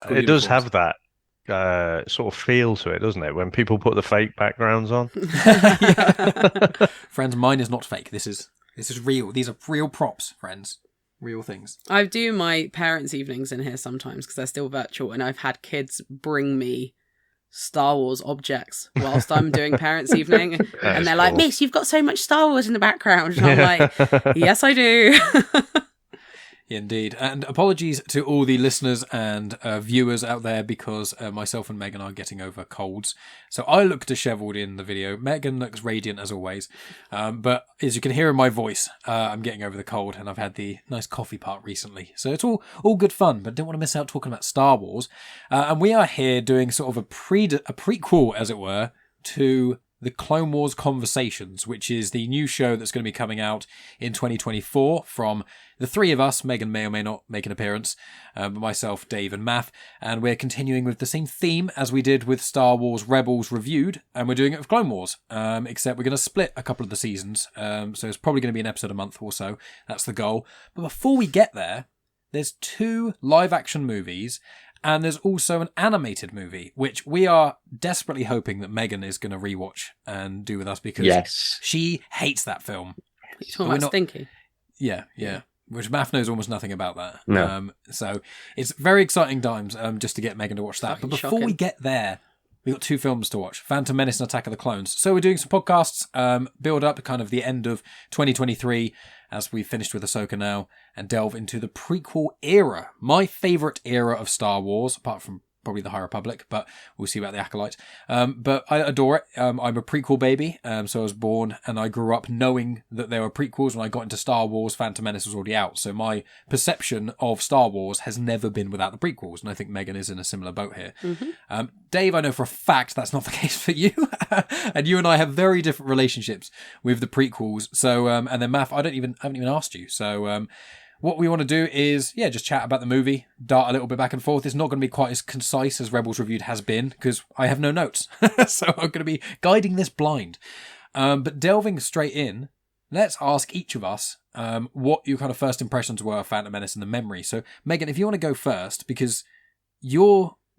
School It does uniforms. have that sort of feel to it, doesn't it? When people put the fake backgrounds on. Yeah. Friends, mine is not fake. This is real. These are real props, friends. Real things. I do my parents' evenings in here sometimes because they're still virtual, and I've had kids bring me Star Wars objects whilst I'm doing parents' evening, and they're like, "Miss, you've got so much Star Wars in the background," and I'm like, "Yes, I do." Indeed. And apologies to all the listeners and viewers out there because myself and Megan are getting over colds. So I look dishevelled in the video. Megan looks radiant as always. But as you can hear in my voice, I'm getting over the cold and I've had the nice coffee part recently. So it's all good fun, but don't want to miss out talking about Star Wars. And we are here doing sort of a prequel, as it were, to the Clone Wars Conversations, which is the new show that's going to be coming out in 2024 from the three of us. Megan may or may not make an appearance, but myself, Dave and Maff, and we're continuing with the same theme as we did with Star Wars Rebels Reviewed, and we're doing it with Clone Wars, except we're going to split a couple of the seasons, so it's probably going to be an episode a month or so. That's the goal. But before we get there, there's 2 live-action movies, and there's also an animated movie, which we are desperately hoping that Megan is going to rewatch and do with us because she hates that film. You're talking about Stinky? Yeah. Which Maff knows almost nothing about that. No. So it's very exciting times just to get Megan to watch that. Fucking But before we shocking. get there, we've got 2 films to watch. Phantom Menace and Attack of the Clones. So we're doing some podcasts, build up to kind of the end of 2023 as we've finished with Ahsoka now and delve into the prequel era. My favourite era of Star Wars, apart from probably the High Republic, but we'll see about the Acolyte. But I adore it. I'm a prequel baby, so I was born and I grew up knowing that there were prequels. When I got into Star Wars, Phantom Menace was already out, so my perception of Star Wars has never been without the prequels, and I think Megan is in a similar boat here. Mm-hmm. Dave, I know for a fact that's not the case for you, and you and I have very different relationships with the prequels. So, and then Maff, I haven't even asked you, so. What we want to do is, just chat about the movie, dart a little bit back and forth. It's not going to be quite as concise as Rebels Reviewed has been, because I have no notes. So I'm going to be guiding this blind. But delving straight in, let's ask each of us what your kind of first impressions were of Phantom Menace and the memory. So, Megan, if you want to go first, because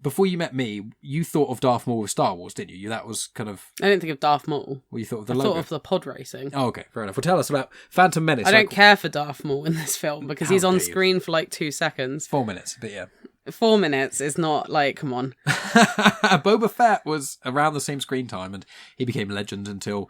before you met me, you thought of Darth Maul with Star Wars, didn't you? That was kind of... I didn't think of Darth Maul. Well, you thought of the I logo. thought of the pod racing. Oh, okay, fair enough. Well, tell us about Phantom Menace. I don't care for Darth Maul in this film because How he's on dare you. screen for like 2 seconds. 4 minutes, but yeah. 4 minutes is not like, come on. Boba Fett was around the same screen time and he became legend until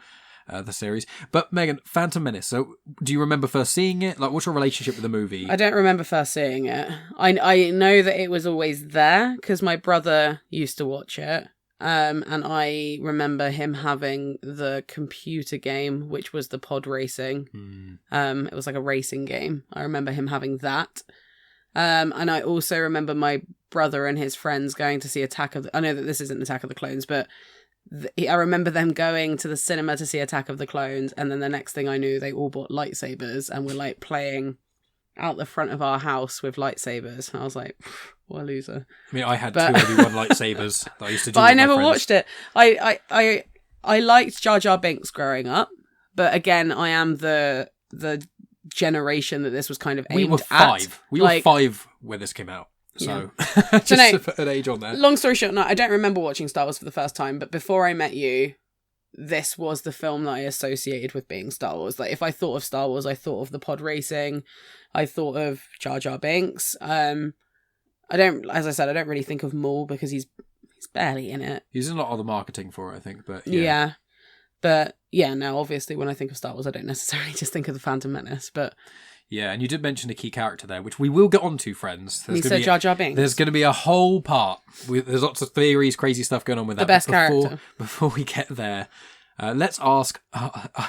the series. But Megan, Phantom Menace. So do you remember first seeing it? Like, what's your relationship with the movie? I don't remember first seeing it. I know that it was always there because my brother used to watch it. And I remember him having the computer game, which was the pod racing. It was like a racing game. I remember him having that. And I also remember my brother and his friends going to see I know that this isn't Attack of the Clones, but I remember them going to the cinema to see Attack of the Clones, and then the next thing I knew, they all bought lightsabers and were like playing out the front of our house with lightsabers. And I was like, what a loser. I mean, I had 2 Obi-Wan lightsabers that I used to do But with I my never friends. watched it. I liked Jar Jar Binks growing up, but again, I am the generation that this was kind of aimed We were at. 5. We were 5 when this came out. So, just no, to put an age on there. Long story short, no, I don't remember watching Star Wars for the first time, but before I met you, this was the film that I associated with being Star Wars. Like, if I thought of Star Wars, I thought of the pod racing, I thought of Jar Jar Binks. As I said, I don't really think of Maul because he's barely in it. He's in a lot of the marketing for it, I think, but Yeah. But yeah, no, obviously when I think of Star Wars, I don't necessarily just think of the Phantom Menace, but... Yeah, and you did mention a key character there, which we will get onto, friends. You said Jar Jar Binks. There's going to be a whole part. There's lots of theories, crazy stuff going on with that. The best character. Before we get there, let's ask...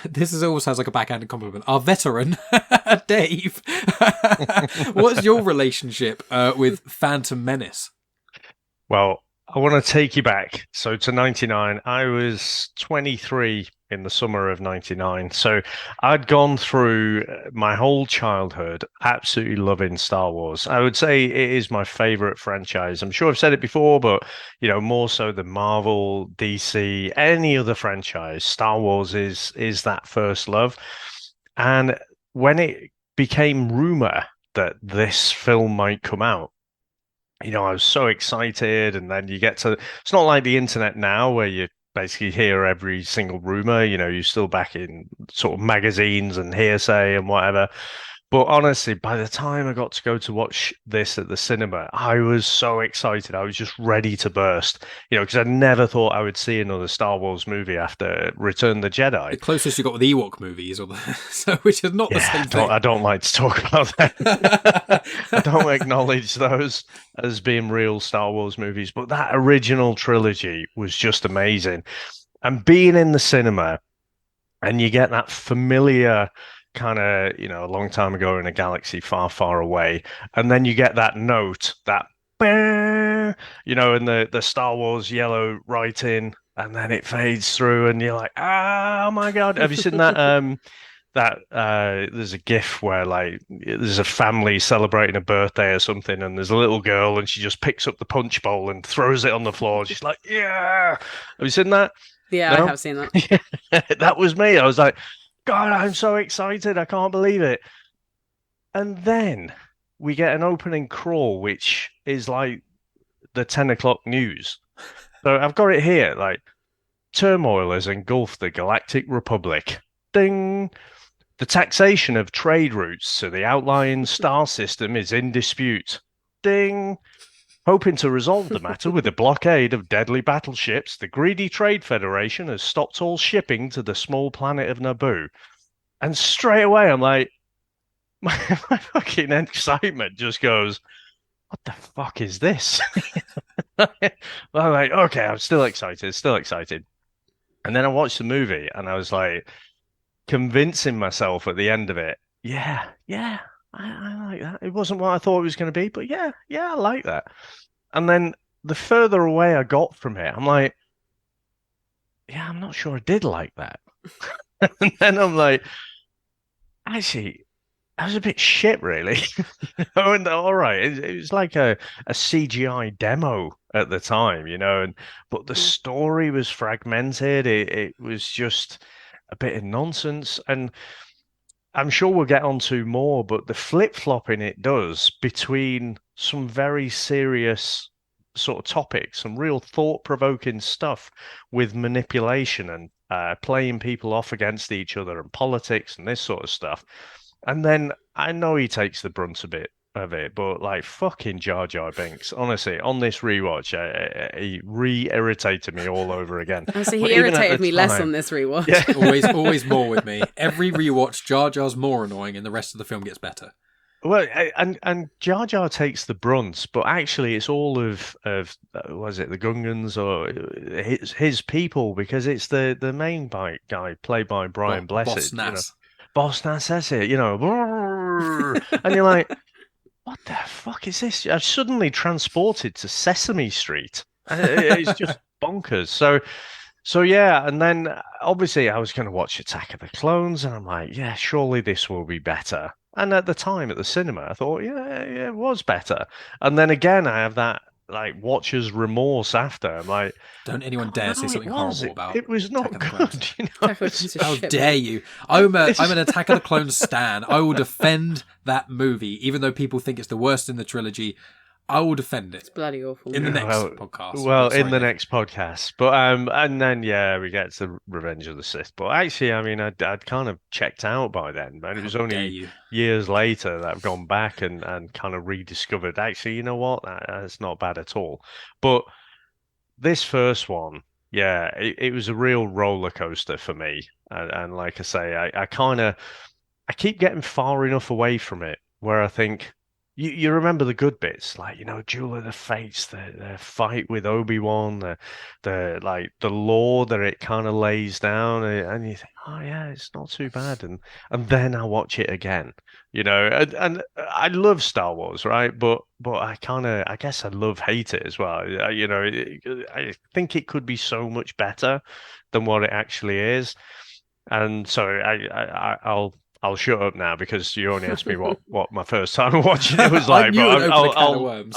this always sounds like a backhanded compliment. Our veteran, Dave. What's your relationship with Phantom Menace? Well, I want to take you back. So to 99, I was 23 in the summer of 99. So I'd gone through my whole childhood absolutely loving Star Wars. I would say it is my favorite franchise. I'm sure I've said it before, but more so than Marvel, DC, any other franchise, Star Wars is that first love. And when it became rumor that this film might come out, I was so excited. And then you get to, it's not like the internet now where you basically hear every single rumor, you're still back in sort of magazines and hearsay and whatever. But honestly, by the time I got to go to watch this at the cinema, I was so excited. I was just ready to burst, because I never thought I would see another Star Wars movie after Return of the Jedi. The closest you got with Ewok movies, so which is not the same thing. I don't like to talk about that. I don't acknowledge those as being real Star Wars movies, but that original trilogy was just amazing. And being in the cinema, and you get that familiar kind of, a long time ago in a galaxy far, far away. And then you get that note, that, and the Star Wars yellow writing, and then it fades through, and you're like, oh my God. Have you seen that? There's a GIF where like there's a family celebrating a birthday or something, and there's a little girl, and she just picks up the punch bowl and throws it on the floor. She's like, yeah. Have you seen that? Yeah, No? I have seen that. That was me. I was like, God, I'm so excited. I can't believe it. And then we get an opening crawl, which is like the 10 o'clock news. So I've got it here. Like, turmoil has engulfed the Galactic Republic. Ding. The taxation of trade routes to the outlying star system is in dispute. Ding. Hoping to resolve the matter with a blockade of deadly battleships, the greedy Trade Federation has stopped all shipping to the small planet of Naboo. And straight away, I'm like, my fucking excitement just goes, what the fuck is this? I'm like, okay, I'm still excited. And then I watched the movie, and I was like, convincing myself at the end of it, yeah, I like that. It wasn't what I thought it was going to be, but yeah, I like that. And then the further away I got from it, I'm like, yeah, I'm not sure I did like that. And then I'm like, actually, I was a bit shit, really. And all right, it was like a CGI demo at the time, but the story was fragmented. It was just a bit of nonsense. And I'm sure we'll get onto more, but the flip-flopping it does between some very serious sort of topics, some real thought-provoking stuff with manipulation and playing people off against each other and politics and this sort of stuff. And then I know he takes the brunt a bit of it, but like fucking Jar Jar Binks, honestly, on this rewatch, he re-irritated me all over again. So he irritated me less on this rewatch. Yeah. always more with me. Every rewatch, Jar Jar's more annoying, and the rest of the film gets better. Well, and Jar Jar takes the brunt, but actually it's all of was it the Gungans or his people, because it's the main guy played by Brian Blessed, Boss Nass. Boss Nass, that's it, and you're like, what the fuck is this? I've suddenly transported to Sesame Street. It's just bonkers. So yeah, and then obviously I was going to watch Attack of the Clones, and I'm like, yeah, surely this will be better. And at the time at the cinema, I thought, yeah, it was better. And then again, I have that like watcher's remorse after. I'm like, don't anyone dare say something horrible about it. Was not good. How dare you? I'm an Attack of the Clones stan. I will defend that movie, even though people think it's the worst in the trilogy. I will defend it. It's bloody awful. In the next podcast. Well, in the next podcast. But and then we get to Revenge of the Sith. But actually, I mean, I'd kind of checked out by then, man. It was only years later that I've gone back and kind of rediscovered. Actually, you know what? That's not bad at all. But this first one, it was a real roller coaster for me. And like I say, I keep getting far enough away from it where I think. You remember the good bits, like Duel of the Fates, the fight with Obi-Wan, the lore that it kind of lays down, and you think, oh yeah, it's not too bad, and then I watch it again, and I love Star Wars, right? But I guess I love hate it as well, I think it could be so much better than what it actually is, and so I'll shut up now because you only asked me what my first time watching it was I like. knew But it'd open a can of worms.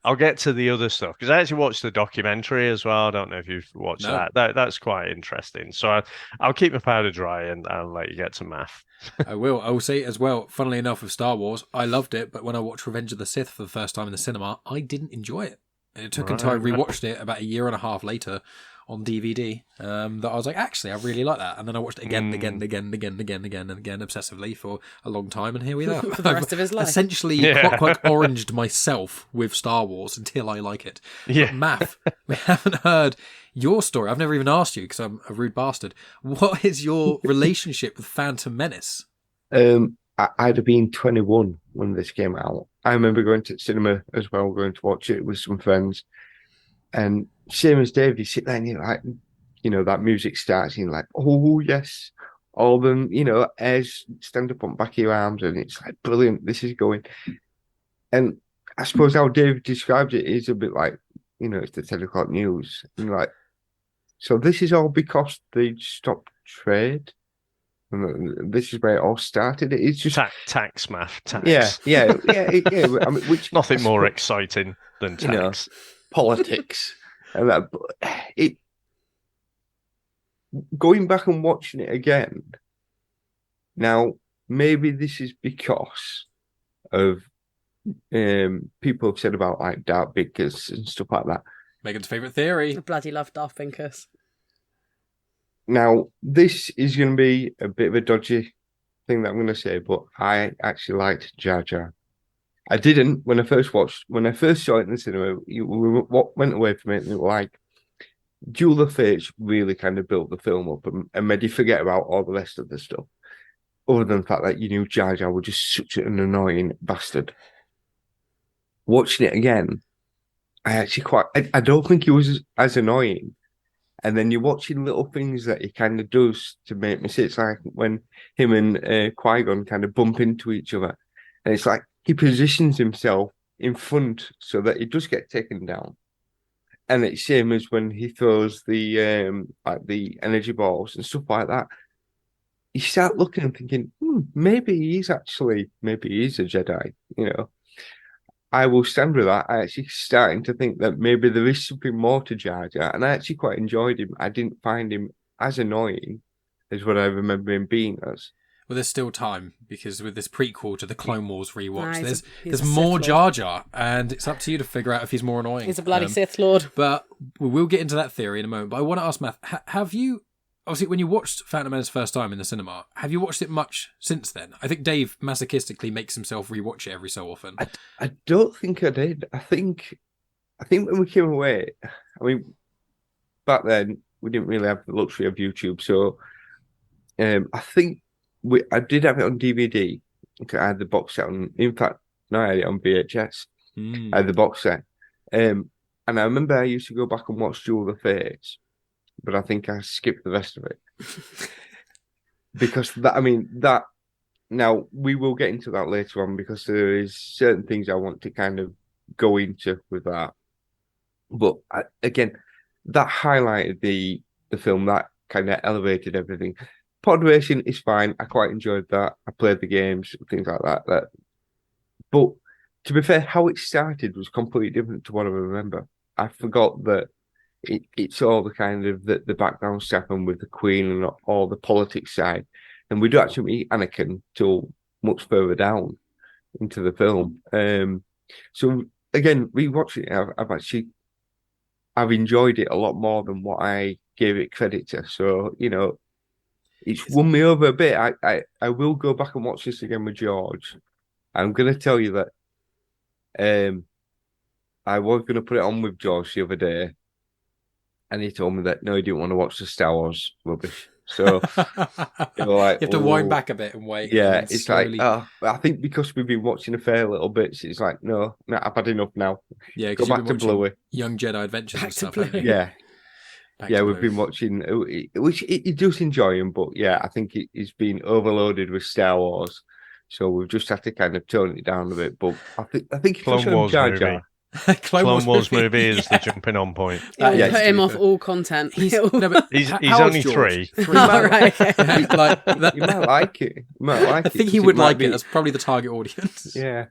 I'll get to the other stuff because I actually watched the documentary as well. I don't know if you've watched No. that. That's quite interesting. So I'll keep my powder dry and I'll let you get to Maff. I will say as well, funnily enough, with Star Wars, I loved it, but when I watched Revenge of the Sith for the first time in the cinema, I didn't enjoy it. It took until I rewatched it about a year and a half later on DVD that I was like, actually, I really like that. And then I watched it again, obsessively for a long time, and here we are. For the rest of his life. Essentially, Clockwork Oranged myself with Star Wars until I like it. Yeah. But Maff, we haven't heard your story. I've never even asked you because I'm a rude bastard. What is your relationship with Phantom Menace? I'd have been 21 when this came out. I remember going to the cinema as well, going to watch it with some friends. And same as Dave, you sit there and you're like, that music starts and you're like, oh, yes. All of them, airs stand up on the back of your arms and it's like, brilliant, this is going. And I suppose how Dave described it is a bit like, it's the 10 o'clock news. And like, so this is all because they stopped trade. And this is where it all started. It's just tax, Maff. Tax. Yeah. I mean, which nothing more exciting than tax. Politics, and that. It going back and watching it again. Now, maybe this is because of people have said about like Darth Binks and stuff like that. Megan's favourite theory. I bloody love Darth Binks. Now, this is going to be a bit of a dodgy thing that I'm going to say, but I actually liked Jar Jar. I didn't when I first saw it in the cinema. What went away from it, and it was like Duel of Fates really kind of built the film up and made you forget about all the rest of the stuff. Other than the fact that you knew Jar Jar was just such an annoying bastard. Watching it again, I don't think he was as annoying. And then you're watching little things that he kind of does to make mistakes, like when him and Qui-Gon kind of bump into each other. And it's like he positions himself in front so that he does get taken down. And it's same as when he throws the the energy balls and stuff like that. You start looking and thinking, maybe he's a Jedi, I will stand with that. I actually starting to think that maybe there is something more to Jar Jar, and I actually quite enjoyed him. I didn't find him as annoying as what I remember him being as. Well, there's still time, because with this prequel to the Clone Wars rewatch, He's there's a more Sith Jar Lord. Jar, and it's up to you to figure out if he's more annoying. He's a bloody Sith Lord. But we'll get into that theory in a moment. But I want to ask Matt, have you, obviously, when you watched Phantom Menace first time in the cinema, have you watched it much since then? I think Dave masochistically makes himself rewatch it every so often. I don't think I did. I think when we came away, I mean, back then we didn't really have the luxury of YouTube, so I think I did have it on DVD. I had the box set on. In fact, no, I had it on VHS. I had the box set, and I remember I used to go back and watch Duel of the Fates, but I think I skipped the rest of it because that. Now we will get into that later on because there is certain things I want to kind of go into with that. But again, that highlighted the film. That kind of elevated everything. Pod racing is fine. I quite enjoyed that. I played the games, things like that. But to be fair, how it started was completely different to what I remember. I forgot that it's all the kind of the background stuff and with the Queen and all the politics side. And we don't actually meet Anakin till much further down into the film. So again, rewatching it, I've enjoyed it a lot more than what I gave it credit to. So, it's won me over a bit. I will go back and watch this again with George. I'm going to tell you that I was going to put it on with George the other day, and he told me that no, he didn't want to watch the Star Wars rubbish. So you have to wind back a bit and wait. Yeah, and it's slowly... like I think because we've been watching a fair little bit, it's like no, I've had enough now. Yeah, go back to Bluey, Young Jedi Adventures and stuff. Yeah. We've been watching, which it does enjoy him, but yeah, I think it's been overloaded with Star Wars, so we've just had to kind of tone it down a bit. But I think if Clone Wars Jar Jar, Clone Wars movie is the jumping on point. It will Yeah, put to him be off fair. all content. He's, no, but He's how only old's George? 3. Oh, right, okay. Like, that, You might like it. You might like I it. think he 'cause would might like be- it. That's probably the target audience. Yeah,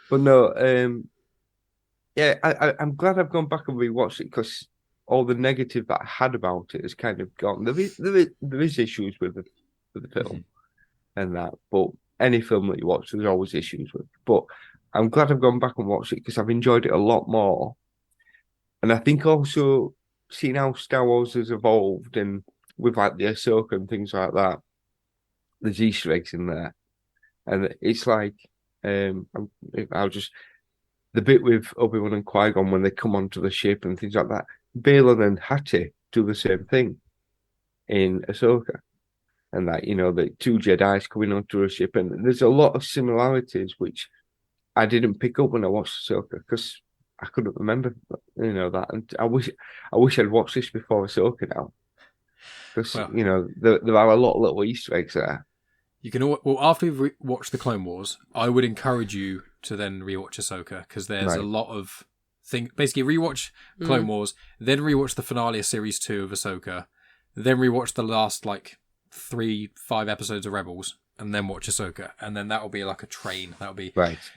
but no. Yeah, I'm glad I've gone back and rewatched it because all the negative that I had about it has kind of gone. There is issues with the film and that, but any film that you watch, there's always issues with. But I'm glad I've gone back and watched it because I've enjoyed it a lot more. And I think also seeing how Star Wars has evolved and with like the Ahsoka and things like that, there's Easter eggs in there, and it's like I'll just. The bit with Obi-Wan and Qui-Gon when they come onto the ship and things like that. Balin and Hattie do the same thing in Ahsoka. And that, the 2 Jedis coming onto a ship. And there's a lot of similarities which I didn't pick up when I watched Ahsoka because I couldn't remember, that. And I wish I'd watched this before Ahsoka now. Because, there are a lot of little Easter eggs there. You can after you've watched the Clone Wars, I would encourage you to then rewatch Ahsoka because there's a lot of things. Basically, rewatch Clone Wars, then rewatch the finale of Series 2 of Ahsoka, then rewatch the last 3-5 episodes of Rebels, and then watch Ahsoka, and then that will be like a train. That'll be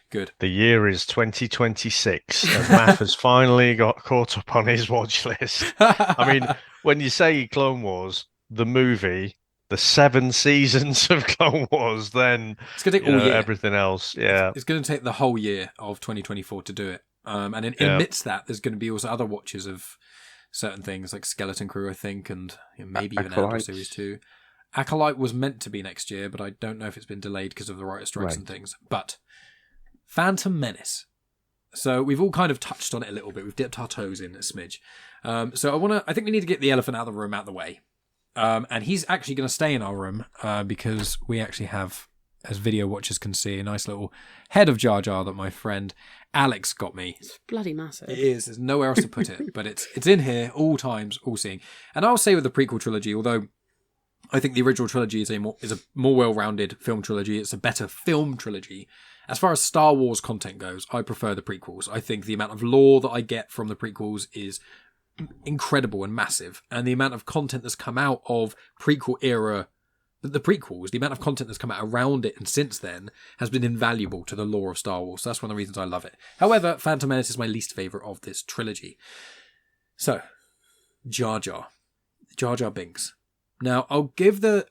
good. The year is 2026, and Maff has finally got caught up on his watch list. I mean, when you say Clone Wars, the movie, the 7 seasons of Clone Wars, then it's going to take all year. Everything else. Yeah, it's going to take the whole year of 2024 to do it. And amidst that, there's going to be also other watches of certain things like Skeleton Crew, I think, and maybe even Andor Series 2. Acolyte was meant to be next year, but I don't know if it's been delayed because of the writer strikes and things. But Phantom Menace. So we've all kind of touched on it a little bit. We've dipped our toes in a smidge. So I think we need to get the elephant out of the room, out of the way. And he's actually going to stay in our room because we actually have, as video watchers can see, a nice little head of Jar Jar that my friend Alex got me. It's bloody massive. It is. There's nowhere else to put it, but it's in here all times, all seeing. And I'll say with the prequel trilogy, although I think the original trilogy is a more well-rounded film trilogy, it's a better film trilogy. As far as Star Wars content goes, I prefer the prequels. I think the amount of lore that I get from the prequels is incredible and massive, and the amount of content that's come out of prequel era, the prequels, the amount of content that's come out around it and since then has been invaluable to the lore of Star Wars. So that's one of the reasons I love it. However, Phantom Menace is my least favourite of this trilogy. So, Jar Jar Binks. Now I'll give the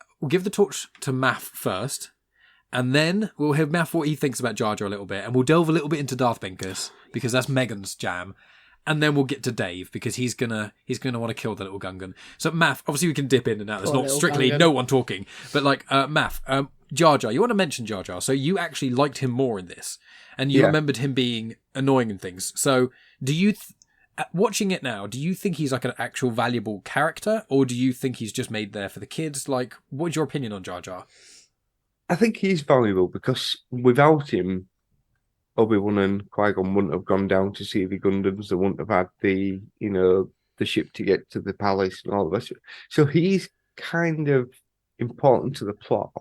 torch to Maff first, and then we'll hear Maff what he thinks about Jar Jar a little bit, and we'll delve a little bit into Darth Binkus because that's Megan's jam. And then we'll get to Dave because he's gonna want to kill the little Gungan. So Maff, obviously we can dip in and out. There's not strictly no one talking, but Maff, Jar Jar. You want to mention Jar Jar? So you actually liked him more in this, and you remembered him being annoying and things. So do you, watching it now, do you think he's like an actual valuable character, or do you think he's just made there for the kids? Like, what's your opinion on Jar Jar? I think he's valuable because without him, Obi-Wan and Qui-Gon wouldn't have gone down to see the Gundams. They wouldn't have had the ship to get to the palace and all the rest of it. So he's kind of important to the plot.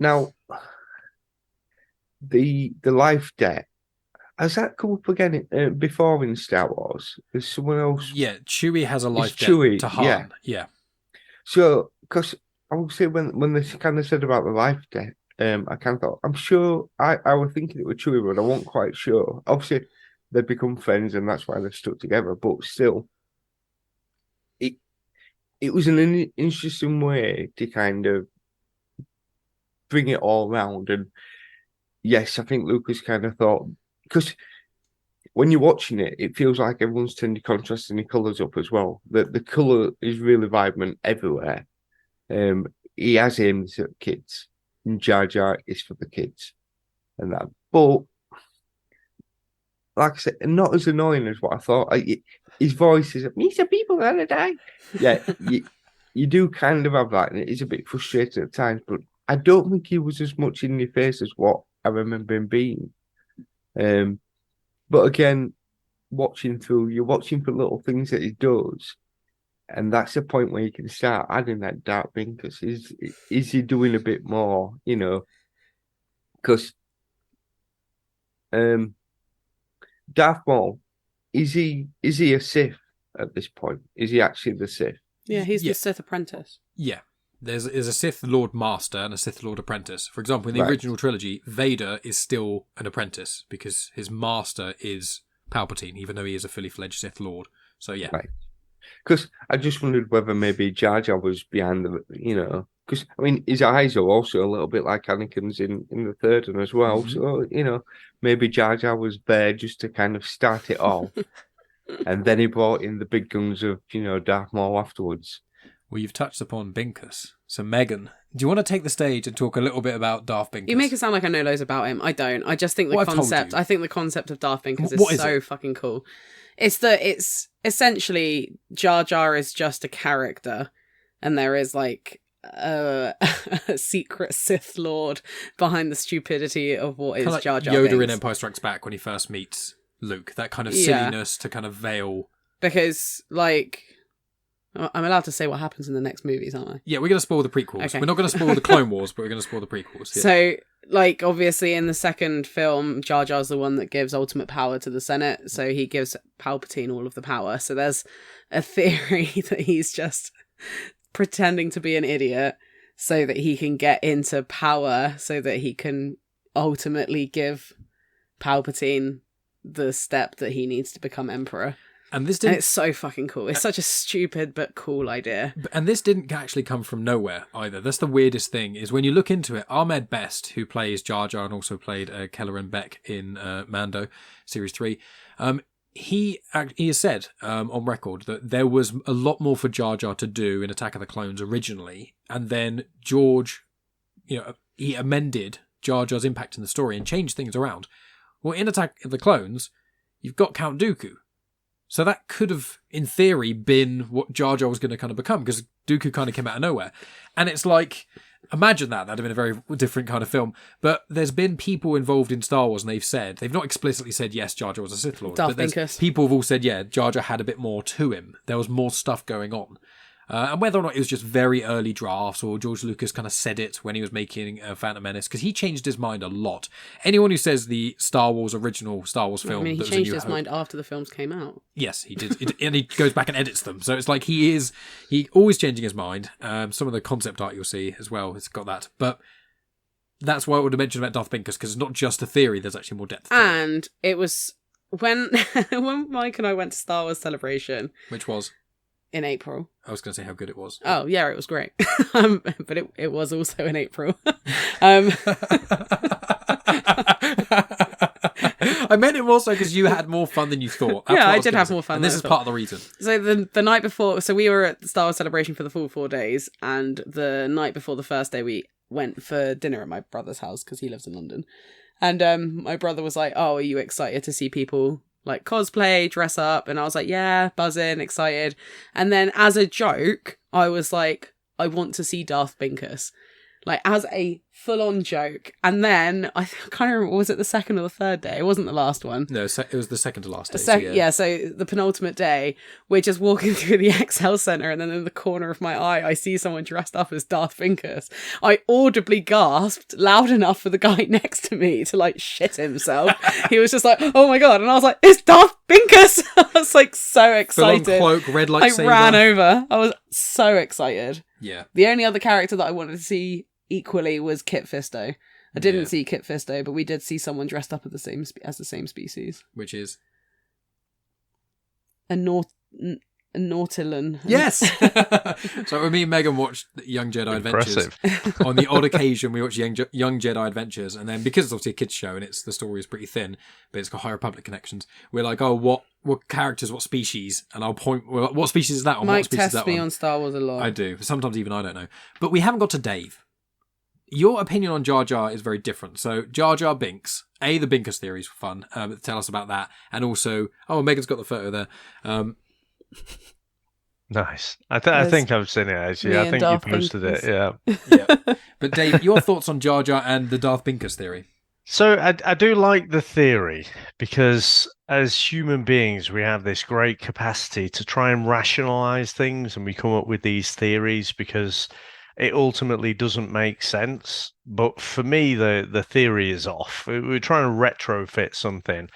Now, the life debt, has that come up again before in Star Wars? There's someone else. Yeah, Chewie has a life debt to Han. Yeah. So, because I would say when they kind of said about the life debt, I kind of thought, I'm sure I was thinking it was Chewie, but I wasn't quite sure. Obviously, they've become friends, and that's why they've stuck together. But still, it was an interesting way to kind of bring it all around. And yes, I think Lucas kind of thought, because when you're watching it, it feels like everyone's turned the contrast and the colours up as well. The colour is really vibrant everywhere. He has aims at kids. And Jar Jar is for the kids and that. But like I said, not as annoying as what I thought. His voice is, "Me some people gonna die." Yeah, you do kind of have that, and it is a bit frustrating at times. But I don't think he was as much in your face as what I remember him being. But again, you're watching for little things that he does. And that's the point where you can start adding that Darth Binkus. Is he doing a bit more, Because Darth Maul, is he a Sith at this point? Is he actually the Sith? Yeah, he's Yeah. the Sith apprentice. Yeah. There's a Sith Lord Master and a Sith Lord Apprentice. For example, in the Right. original trilogy, Vader is still an apprentice because his master is Palpatine, even though he is a fully fledged Sith Lord. So yeah. Right. Because I just wondered whether maybe Jar Jar was behind the, because I mean his eyes are also a little bit like Anakin's in the third one as well. Mhm. So maybe Jar Jar was there just to kind of start it off, and then he brought in the big guns of Darth Maul afterwards. Well, you've touched upon Binkus. So Megan, do you want to take the stage and talk a little bit about Darth Binkus? You make it sound like I know loads about him. I don't. I just think the Well, I've told concept. you. I think the concept of Darth Binkus What is is so it? fucking cool. It's essentially Jar Jar is just a character, and there is like a secret Sith Lord behind the stupidity of what is Kinda like Jar Jar Yoda in Binks. Empire Strikes Back when he first meets Luke. That kind of Yeah. silliness to kind of veil. Because like I'm allowed to say what happens in the next movies, aren't I? Yeah, we're going to spoil the prequels. Okay. We're not going to spoil the Clone Wars, but we're going to spoil the prequels. Yeah. So, like, obviously in the second film, Jar Jar's the one that gives ultimate power to the Senate, so he gives Palpatine all of the power. So there's a theory that he's just pretending to be an idiot so that he can get into power, so that he can ultimately give Palpatine the step that he needs to become Emperor. And this And didn't it's so fucking cool. It's such a stupid but cool idea. And this didn't actually come from nowhere either. That's the weirdest thing, is when you look into it, Ahmed Best, who plays Jar Jar and also played Kelleran Beck in Mando Series 3, he has said on record that there was a lot more for Jar Jar to do in Attack of the Clones originally, and then George, he amended Jar Jar's impact in the story and changed things around. Well, in Attack of the Clones, you've got Count Dooku. So that could have, in theory, been what Jar Jar was going to kind of become, because Dooku kind of came out of nowhere. And it's like, imagine that. That'd have been a very different kind of film. But there's been people involved in Star Wars, and they've not explicitly said, yes, Jar Jar was a Sith Lord. Darth but Binkus. people have all said, yeah, Jar Jar had a bit more to him. There was more stuff going on. And whether or not it was just very early drafts or George Lucas kind of said it when he was making Phantom Menace, because he changed his mind a lot. Anyone who says the original Star Wars film... I mean, he that was A changed New his Hope- mind after the films came out. Yes, he did. And he goes back and edits them. So it's like he always changing his mind. Some of the concept art you'll see as well, it's got that. But that's why I would have mentioned about Darth Binkus, because it's not just a theory, there's actually more depth to it. And it was when when Mike and I went to Star Wars Celebration Which was... in April. I was going to say how good it was. Oh, yeah, it was great. But it was also in April. I meant it more so because you had more fun than you thought. That's Yeah, what I was did gonna have say. more fun And than this I is thought. part of the reason. So the night before, so we were at the Star Wars Celebration for the full 4 days, and the night before the first day, we went for dinner at my brother's house because he lives in London. And my brother was like, "Oh, are you excited to see people like cosplay, dress up?" And I was like, "Yeah, buzzing, excited." And then as a joke, I was like, "I want to see Darth Binkus." Like, as a full-on joke. And then, I can't remember, was it the second or the third day? It wasn't the last one. No, it was the second to last day. So the penultimate day, we're just walking through the XL Centre, and then in the corner of my eye, I see someone dressed up as Darth Binkus. I audibly gasped loud enough for the guy next to me to, like, shit himself. He was just like, "Oh my God." And I was like, "It's Darth Binkus." I was, like, so excited. Full-on cloak, red lightsaber. I ran over. I was so excited. Yeah. The only other character that I wanted to see equally was Kit Fisto. I didn't Yeah. see Kit Fisto, but we did see someone dressed up as the same species. Which is... A Nautilin. Yes! So when me and Megan watched Young Jedi Impressive. Adventures, on the odd occasion we watched Young Jedi Adventures, and then because it's obviously a kids show and the story is pretty thin, but it's got High Republic connections, we're like, oh, what characters, what species? And I'll point, well, what species is that one? Mike What species is tests that me one? on Star Wars a lot. I do. Sometimes even I don't know. But we haven't got to Dave. Your opinion on Jar Jar is very different. So Jar Jar Binks, the Binkus theories were fun. Tell us about that. And also, Megan's got the photo there. Nice. I There's think I've seen it actually. me I and think Darth you posted it. Binkus. Yeah. Yeah. But Dave, your thoughts on Jar Jar and the Darth Binkus theory? So I do like the theory because as human beings, we have this great capacity to try and rationalize things, and we come up with these theories because it ultimately doesn't make sense. But for me, the theory is off. We're trying to retrofit something.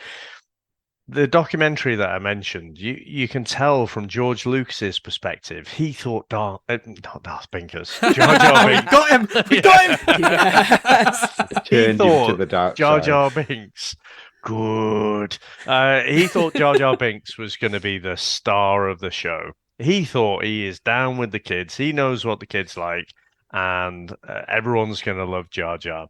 the documentary that I mentioned, you can tell from George Lucas's perspective, he thought not Darth Binkers, Jar Jar We Binks. got him! We got him! Yes. He Turned you to thought the dark Jar side. Jar Binks, good. He thought Jar Jar Binks was going to be the star of the show. He thought he is down with the kids. He knows what the kids like, and everyone's going to love Jar Jar.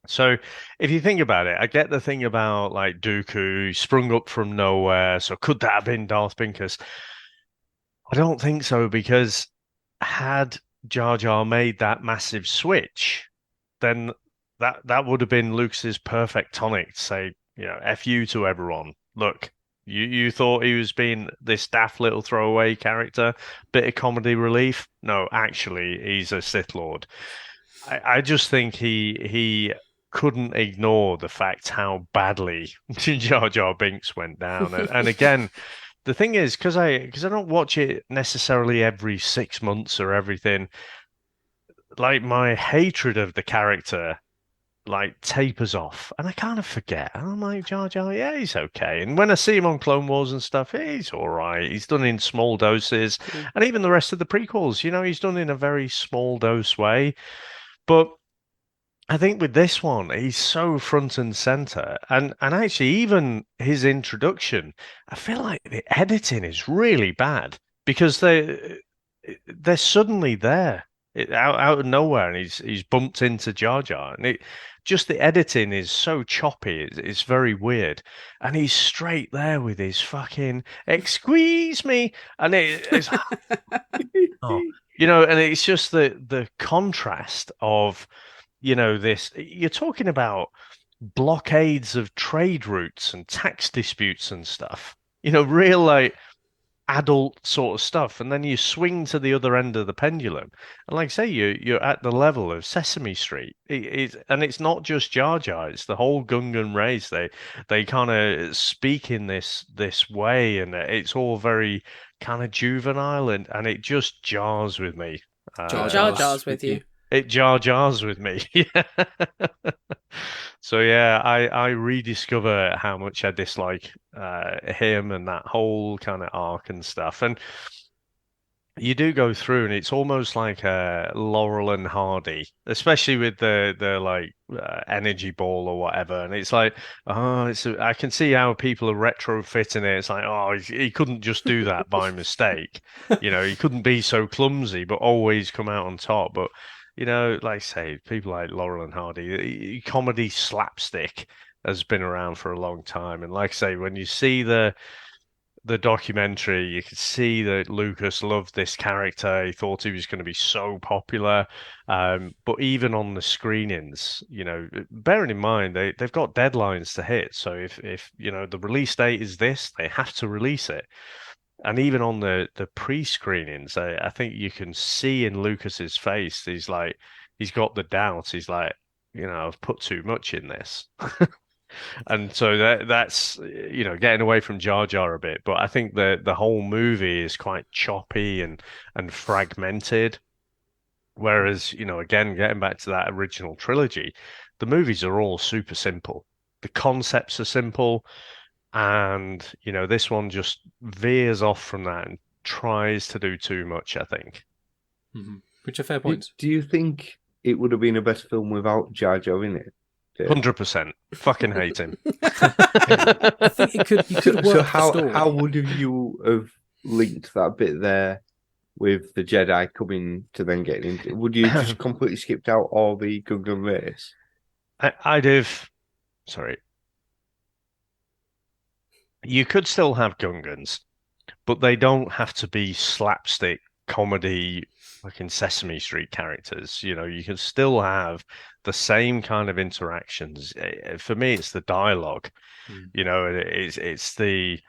So if you think about it, I get the thing about like Dooku sprung up from nowhere. So could that have been Darth Binkus? I don't think so, because had Jar Jar made that massive switch, then that would have been Lucas's perfect tonic to say, F you to everyone. Look, you thought he was being this daft little throwaway character, bit of comedy relief. No, actually, he's a Sith Lord. I just think he couldn't ignore the fact how badly Jar Jar Binks went down. And again, the thing is, because I don't watch it necessarily every 6 months or everything, like my hatred of the character like tapers off, and I kind of forget. And I'm like, Jar Jar, yeah, he's okay. And when I see him on Clone Wars and stuff, he's all right. He's done in small doses, and even the rest of the prequels, he's done in a very small dose way. But I think with this one, he's so front and center, and actually even his introduction, I feel like the editing is really bad because they're suddenly there out of nowhere, and he's bumped into Jar Jar, and just the editing is so choppy, it's very weird, and he's straight there with his fucking "excuse me," and it's oh, and it's just the contrast of. This, you're talking about blockades of trade routes and tax disputes and stuff, real like adult sort of stuff. And then you swing to the other end of the pendulum. And like I say, you're at the level of Sesame Street. And it's not just Jar Jar, it's the whole Gungan race. They kind of speak in this way, and it's all very kind of juvenile, and it just jars with me. Jar Jar Jar's Jar's with you. It Jar Jars with me. Yeah. So yeah, I rediscover how much I dislike him and that whole kind of arc and stuff. And you do go through, and it's almost like Laurel and Hardy, especially with the like energy ball or whatever. And it's like, I can see how people are retrofitting it. It's like, he couldn't just do that by mistake. He couldn't be so clumsy, but always come out on top. But like I say, people like Laurel and Hardy, comedy slapstick has been around for a long time. And like I say, when you see the documentary, you could see that Lucas loved this character. He thought he was going to be so popular. But even on the screenings, bearing in mind they've got deadlines to hit. So if the release date is this, they have to release it. And even on the pre-screenings, I think you can see in Lucas's face, he's got the doubt. He's like, I've put too much in this. And so that's getting away from Jar Jar a bit, but I think the whole movie is quite choppy and fragmented. Whereas, again, getting back to that original trilogy, the movies are all super simple. The concepts are simple, and this one just veers off from that and tries to do too much, I think. Mm-hmm. Which are fair points. Do you think it would have been a better film without Jar Jar in it? 100%. Fucking hate him. I think you could work So the story. how would you have linked that bit there with the Jedi coming to then getting into? Would you just completely skipped out all the Gungan race? I'd have. Sorry. You could still have Gungans, but they don't have to be slapstick comedy fucking Sesame Street characters. You can still have the same kind of interactions. For me, it's the dialogue. It's the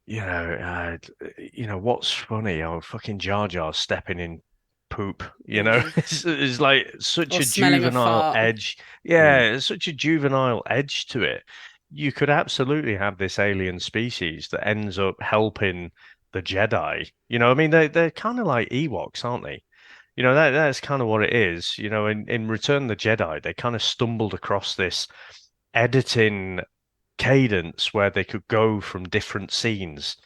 what's funny? Oh, fucking Jar Jar stepping in poop. It's like such Or a smelling a juvenile fart. edge. Yeah, it's such a juvenile edge to it. You could absolutely have this alien species that ends up helping the Jedi. I mean, they're kind of like Ewoks, aren't they? That's kind of what it is. In Return of the Jedi, they kind of stumbled across this editing cadence where they could go from different scenes.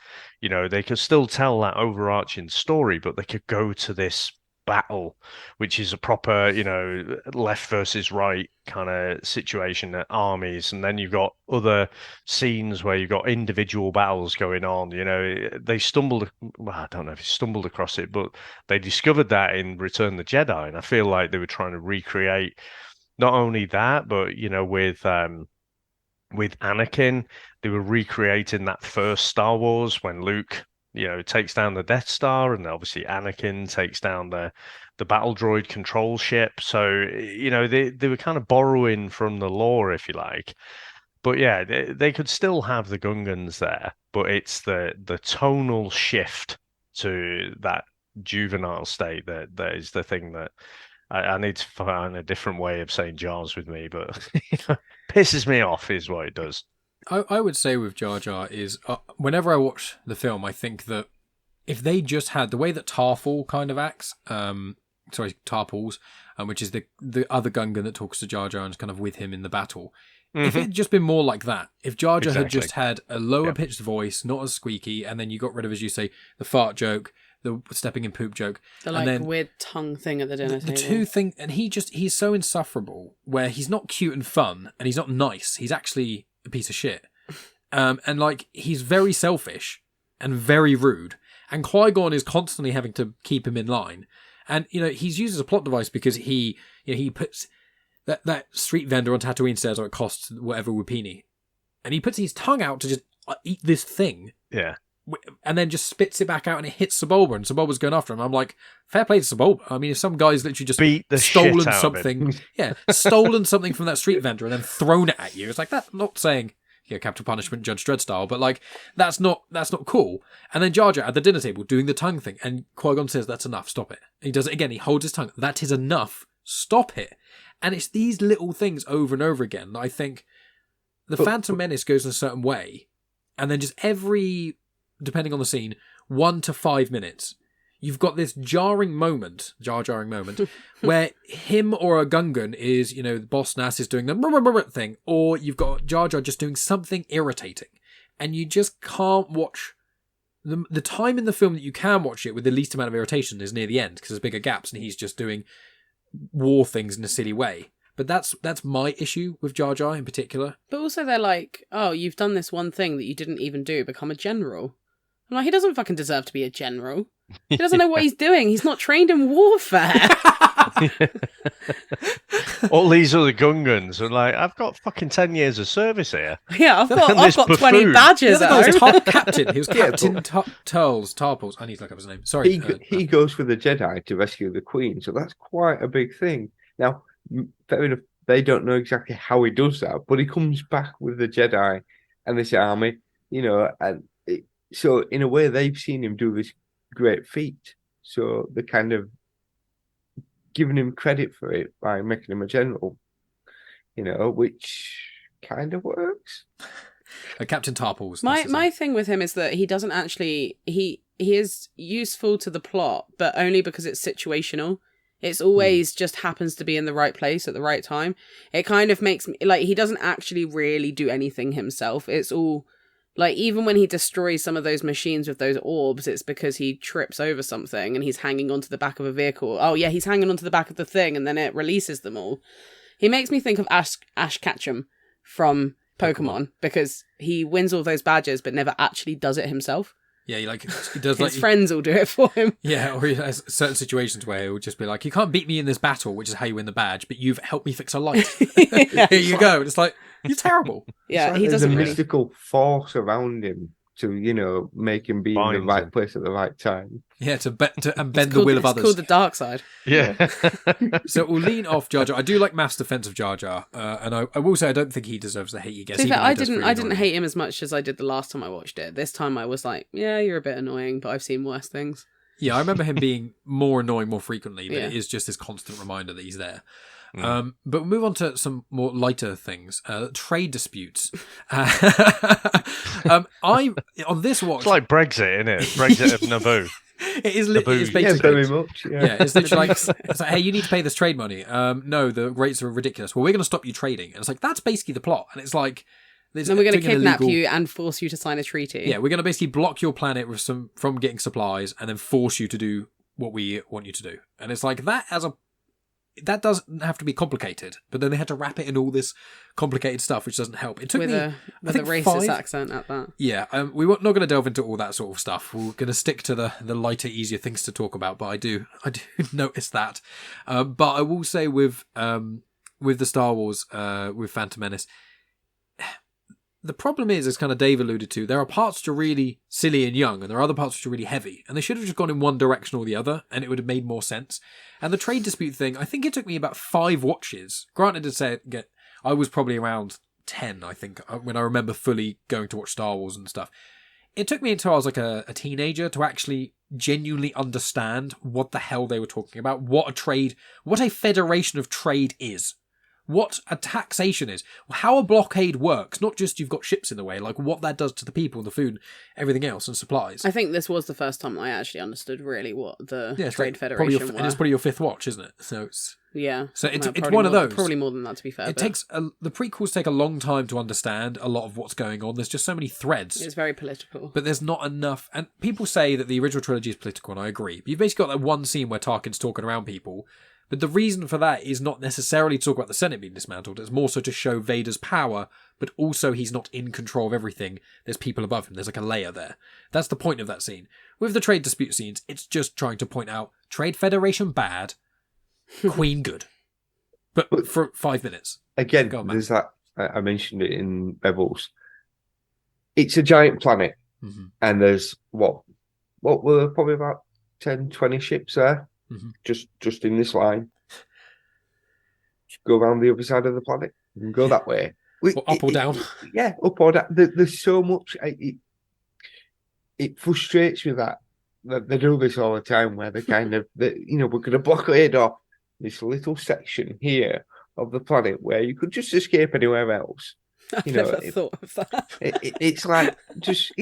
You know, they could still tell that overarching story, but they could go to this battle, which is a proper, you know, left versus right kind of situation at armies. And then you've got other scenes where you've got individual battles going on. You know, they stumbled, well, I don't know if they stumbled across it, but they discovered that in Return of the Jedi. And I feel like they were trying to recreate not only that, but, you know, with Anakin, they were recreating that first Star Wars when Luke, you know, takes down the Death Star, and obviously Anakin takes down the battle droid control ship. So, you know, they were kind of borrowing from the lore, if you like. But yeah, they could still have the Gungans there, but it's the tonal shift to that juvenile state that is the thing that I need to find a different way of saying Jars with me, but you know, pisses me off is what it does. I would say with Jar Jar is whenever I watch the film, I think that if they just had the way that Tarful kind of acts, Tarpals, which is the other Gungan that talks to Jar Jar and is kind of with him in the battle. If it had just been more like that, if Jar Jar had just had a lower pitched voice, not as squeaky, and then you got rid of, as you say, the fart joke, the stepping in poop joke, the like then weird tongue thing at the dinner table. The two thing, and he's so insufferable where he's not cute and fun, and he's not nice. He's actually a piece of shit, and like he's very selfish and very rude. And Qui-Gon is constantly having to keep him in line, and you know he's used as a plot device because he puts that street vendor on Tatooine says, "Oh, it costs whatever Wupini," and he puts his tongue out to just eat this thing. Yeah. And then just spits it back out and it hits Sebulba, and Sebulba's going after him. I'm like, fair play to Sebulba. I mean, if some guy's literally just stolen something, stolen something from that street vendor and then thrown it at you, it's like that. I'm not saying capital punishment, Judge Dredd style, but like that's not cool. And then Jar Jar at the dinner table doing the tongue thing, and Qui-Gon says, "That's enough. Stop it." And he does it again. He holds his tongue. That is enough. Stop it. And it's these little things over and over again that I think the Phantom Menace goes in a certain way, and then just every, depending on the scene, 1 to 5 minutes, you've got this jarring moment, where him or a Gungan is, you know, Boss Nass is doing the thing, or you've got Jar Jar just doing something irritating, and you just can't watch. The time in the film that you can watch it with the least amount of irritation is near the end, because there's bigger gaps, and he's just doing war things in a silly way. But that's my issue with Jar Jar in particular. But also they're like, oh, you've done this one thing that you didn't even do, become a general. I'm like, he doesn't fucking deserve to be a general. He doesn't know what he's doing. He's not trained in warfare. All these other Gungans are like, I've got fucking 10 years of service here. Yeah, I've got 20 badges. The other guy was Captain. He was Captain Tarpals. I need to look up his name. Sorry. He goes with the Jedi to rescue the Queen, so that's quite a big thing. Now, fair enough, they don't know exactly how he does that, but he comes back with the Jedi and this army, you know, and so in a way they've seen him do this great feat, so they're kind of giving him credit for it by making him a general, you know, which kind of works. Captain Tarpals. My thing with him is that he doesn't actually he is useful to the plot, but only because it's situational. It's always just happens to be in the right place at the right time. It kind of makes me like he doesn't actually really do anything himself. It's all like, even when he destroys some of those machines with those orbs, it's because he trips over something and he's hanging onto the back of a vehicle. Oh yeah, he's hanging onto the back of the thing and then it releases them all. He makes me think of Ash Ketchum from Pokemon because he wins all those badges but never actually does it himself. Yeah, he does his friends will do it for him. Yeah, or he has certain situations where he'll just be like, "You can't beat me in this battle," which is how you win the badge, but you've helped me fix a light. Here you go. And it's like, you're terrible. Yeah, he doesn't. There's a mystical force around him to, you know, make him be in the right place at the right time. Yeah, to bend the will of others. It's called the dark side. Yeah. So we'll lean off Jar Jar. I do like Maff's defense of Jar Jar, and I will say I don't think he deserves the hate he gets. I didn't hate him as much as I did the last time I watched it. This time I was like, yeah, you're a bit annoying, but I've seen worse things. Yeah, I remember him being more annoying more frequently, but it is just this constant reminder that he's there. But we'll move on to some more lighter things. Trade disputes. On this watch, it's like Brexit, isn't it? Brexit of Naboo. It is basically very much. Yeah, it's literally like, it's like, hey, you need to pay this trade money. No, the rates are ridiculous. Well, we're going to stop you trading. And it's like, that's basically the plot. And it's like, Then we're going to doing an kidnap illegal- you and force you to sign a treaty. Yeah, we're going to basically block your planet from getting supplies and then force you to do what we want you to do. And it's like that doesn't have to be complicated, but then they had to wrap it in all this complicated stuff, which doesn't help. It took with me a racist 5 accent at that. Yeah, we were not going to delve into all that sort of stuff. We're going to stick to the lighter, easier things to talk about. But I do notice that. But I will say with the Star Wars, with Phantom Menace, the problem is, as kind of Dave alluded to, there are parts which are really silly and young, and there are other parts which are really heavy, and they should have just gone in one direction or the other, and it would have made more sense. And the trade dispute thing, I think it took me about 5 watches. Granted, to say I was probably around 10, I think, when I remember fully going to watch Star Wars and stuff. It took me until I was like a teenager to actually genuinely understand what the hell they were talking about, what a federation of trade is. What a taxation is, how a blockade works, not just you've got ships in the way, like what that does to the people, the food, everything else, and supplies. I think this was the first time I actually understood really what the Trade Federation probably were. And it's probably your 5th watch, isn't it? So it's it's one of those. Probably more than that, to be fair. The prequels take a long time to understand a lot of what's going on. There's just so many threads. It's very political. But there's not enough. And people say that the original trilogy is political, and I agree. But you've basically got that one scene where Tarkin's talking around people. But the reason for that is not necessarily to talk about the Senate being dismantled. It's more so to show Vader's power, but also he's not in control of everything. There's people above him. There's like a layer there. That's the point of that scene. With the trade dispute scenes, it's just trying to point out Trade Federation bad, Queen good. But for 5 minutes. Again, there's that, I mentioned it in Rebels. It's a giant planet, and there's what were probably about 10, 20 ships there. Just in this line. Just go around the other side of the planet and go that way. Up or down? Yeah, up or down. There's so much. It frustrates me that they do this all the time, where they kind of, we're going to blockade off this little section here of the planet where you could just escape anywhere else. I've never thought of that. It's like just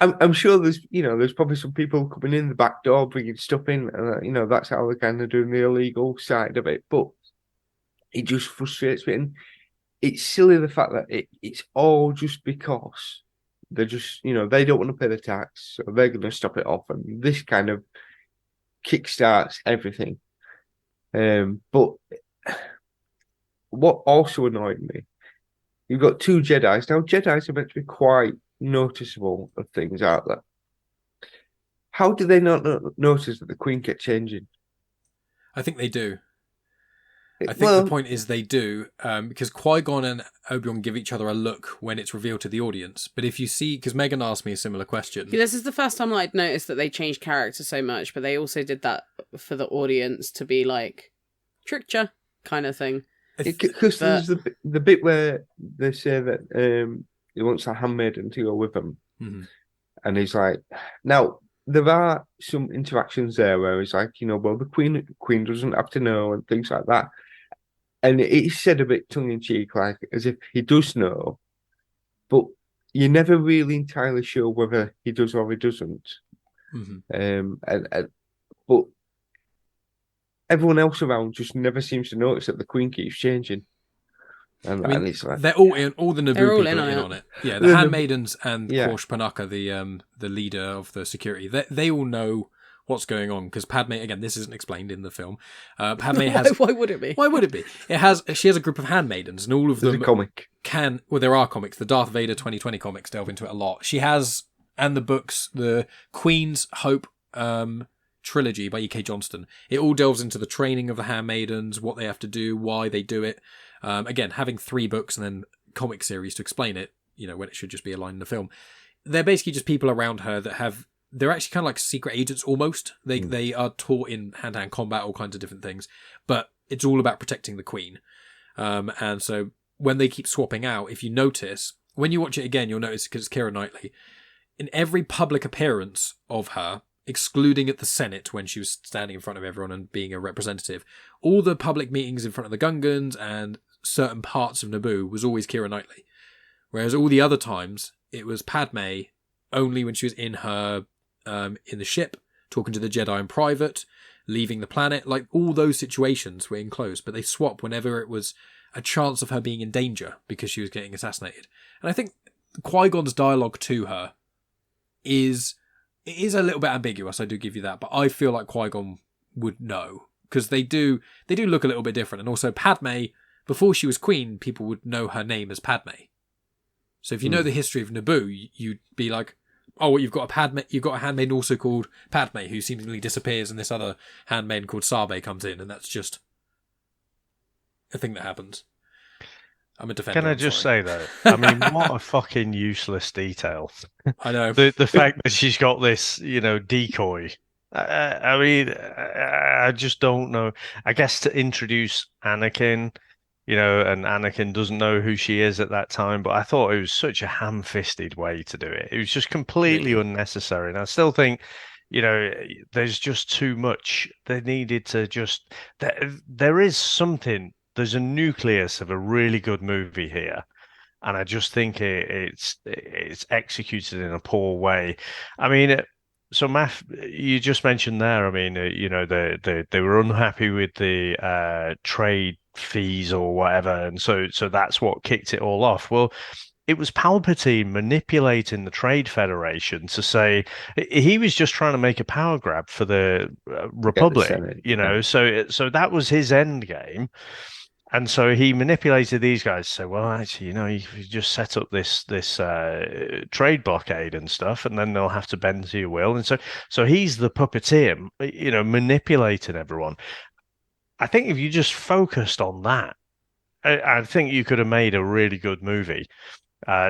I'm sure there's probably some people coming in the back door bringing stuff in, and that's how they're kind of doing the illegal side of it. But it just frustrates me, and it's silly the fact that it's all just because they're just they don't want to pay the tax, so they're going to stop it off, and this kind of kickstarts everything. But what also annoyed me, you've got 2 Jedis. Now, Jedis are meant to be quite noticeable of things, aren't they? How do they not notice that the Queen kept changing? I think they do. I think the point is they do, because Qui-Gon and Obi-Wan give each other a look when it's revealed to the audience. But if you see, because Megan asked me a similar question. Yeah, this is the first time I'd noticed that they changed character so much, but they also did that for the audience to be like, tricked ya, kind of thing. Because there's the bit where they say that he wants a handmaiden to go with him. And he's like, now, there are some interactions there where he's like, well, the Queen doesn't have to know, and things like that. And it's said a bit tongue-in-cheek, like, as if he does know, but you're never really entirely sure whether he does or he doesn't. But everyone else around just never seems to notice that the Queen keeps changing. And it's like, they're all in. All the Naboo people are in on it. Yeah, the handmaidens and Korsh Panaka, the leader of the security, they all know what's going on, because Padme, again, this isn't explained in the film. Padme has. Why would it be? Why would it be? She has a group of handmaidens, and all of them there are comics. The Darth Vader 2020 comics delve into it a lot. She has, and the books, the Queen's Hope trilogy by E.K. Johnston. It all delves into the training of the handmaidens, what they have to do, why they do it. Again, having 3 books and then comic series to explain it, when it should just be a line in the film. They're basically just people around her that they're actually kind of like secret agents almost. They are taught in hand-to-hand combat, all kinds of different things, but it's all about protecting the Queen. And so when they keep swapping out, if you notice, when you watch it again, you'll notice, because it's Keira Knightley, in every public appearance of her, excluding at the Senate when she was standing in front of everyone and being a representative, all the public meetings in front of the Gungans and certain parts of Naboo was always Keira Knightley. Whereas all the other times, it was Padme only when she was in her in the ship, talking to the Jedi in private, leaving the planet. Like, all those situations were enclosed, but they swap whenever it was a chance of her being in danger because she was getting assassinated. And I think Qui-Gon's dialogue to her is a little bit ambiguous, I do give you that, but I feel like Qui-Gon would know, because they do look a little bit different. And also Padme, before she was queen, people would know her name as Padme. So if you know the history of Naboo, you'd be like, oh, well, you've got a handmaiden also called Padme, who seemingly disappears, and this other handmaiden called Sabe comes in, and that's just a thing that happens. I'm a defender. Can I just say though? I mean, what a fucking useless detail. I know. The fact that she's got this, decoy. I mean, I just don't know. I guess to introduce Anakin, and Anakin doesn't know who she is at that time, but I thought it was such a ham-fisted way to do it. It was just completely unnecessary. And I still think, there's just too much. They needed to just... There is something... There's a nucleus of a really good movie here. And I just think it's executed in a poor way. I mean... So, Maff, you just mentioned there, I mean, they were unhappy with the trade fees or whatever, and so that's what kicked it all off. Well, it was Palpatine manipulating the Trade Federation to say he was just trying to make a power grab for the Republic, so that was his end game. And so he manipulated these guys to say, well, actually, you just set up this trade blockade and stuff, and then they'll have to bend to your will. And so he's the puppeteer, manipulating everyone. I think if you just focused on that, I think you could have made a really good movie.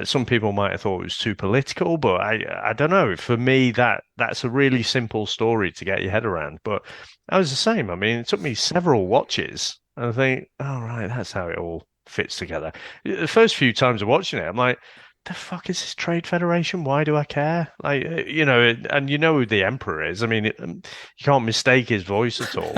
Some people might have thought it was too political, but I don't know. For me, that's a really simple story to get your head around. But I was the same. I mean, it took me several watches. And I think, oh, right, that's how it all fits together. The first few times of watching it, I'm like, the fuck is this Trade Federation? Why do I care? Like, and you know who the Emperor is. I mean, you can't mistake his voice at all.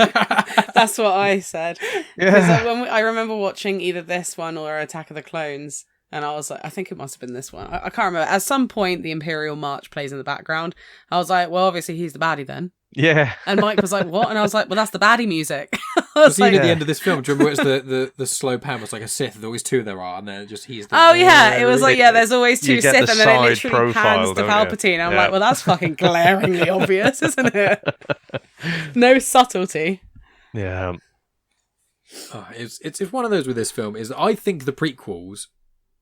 That's what I said. Yeah. When I remember watching either this one or Attack of the Clones, and I was like, I think it must have been this one. I can't remember. At some point, the Imperial March plays in the background. I was like, well, obviously he's the baddie then. Yeah. And Mike was like, what? And I was like, well, that's the baddie music. At the end of this film, do you remember it's the slow pan was like a Sith? There's always two there are, and they're just he's the... Oh, yeah. It was like, there's always two Sith, and then it literally profile, pans to Palpatine. And I'm like, well, that's fucking glaringly obvious, isn't it? No subtlety. Yeah. Oh, it's one of those with this film, is I think the prequels,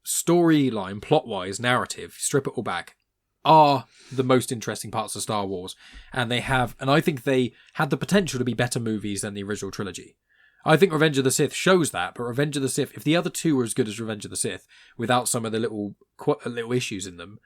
storyline, plot-wise, narrative, strip it all back, are the most interesting parts of Star Wars, and I think they had the potential to be better movies than the original trilogy. I think Revenge of the Sith shows that, but Revenge of the Sith, if the other two were as good as Revenge of the Sith, without some of the little issues in them,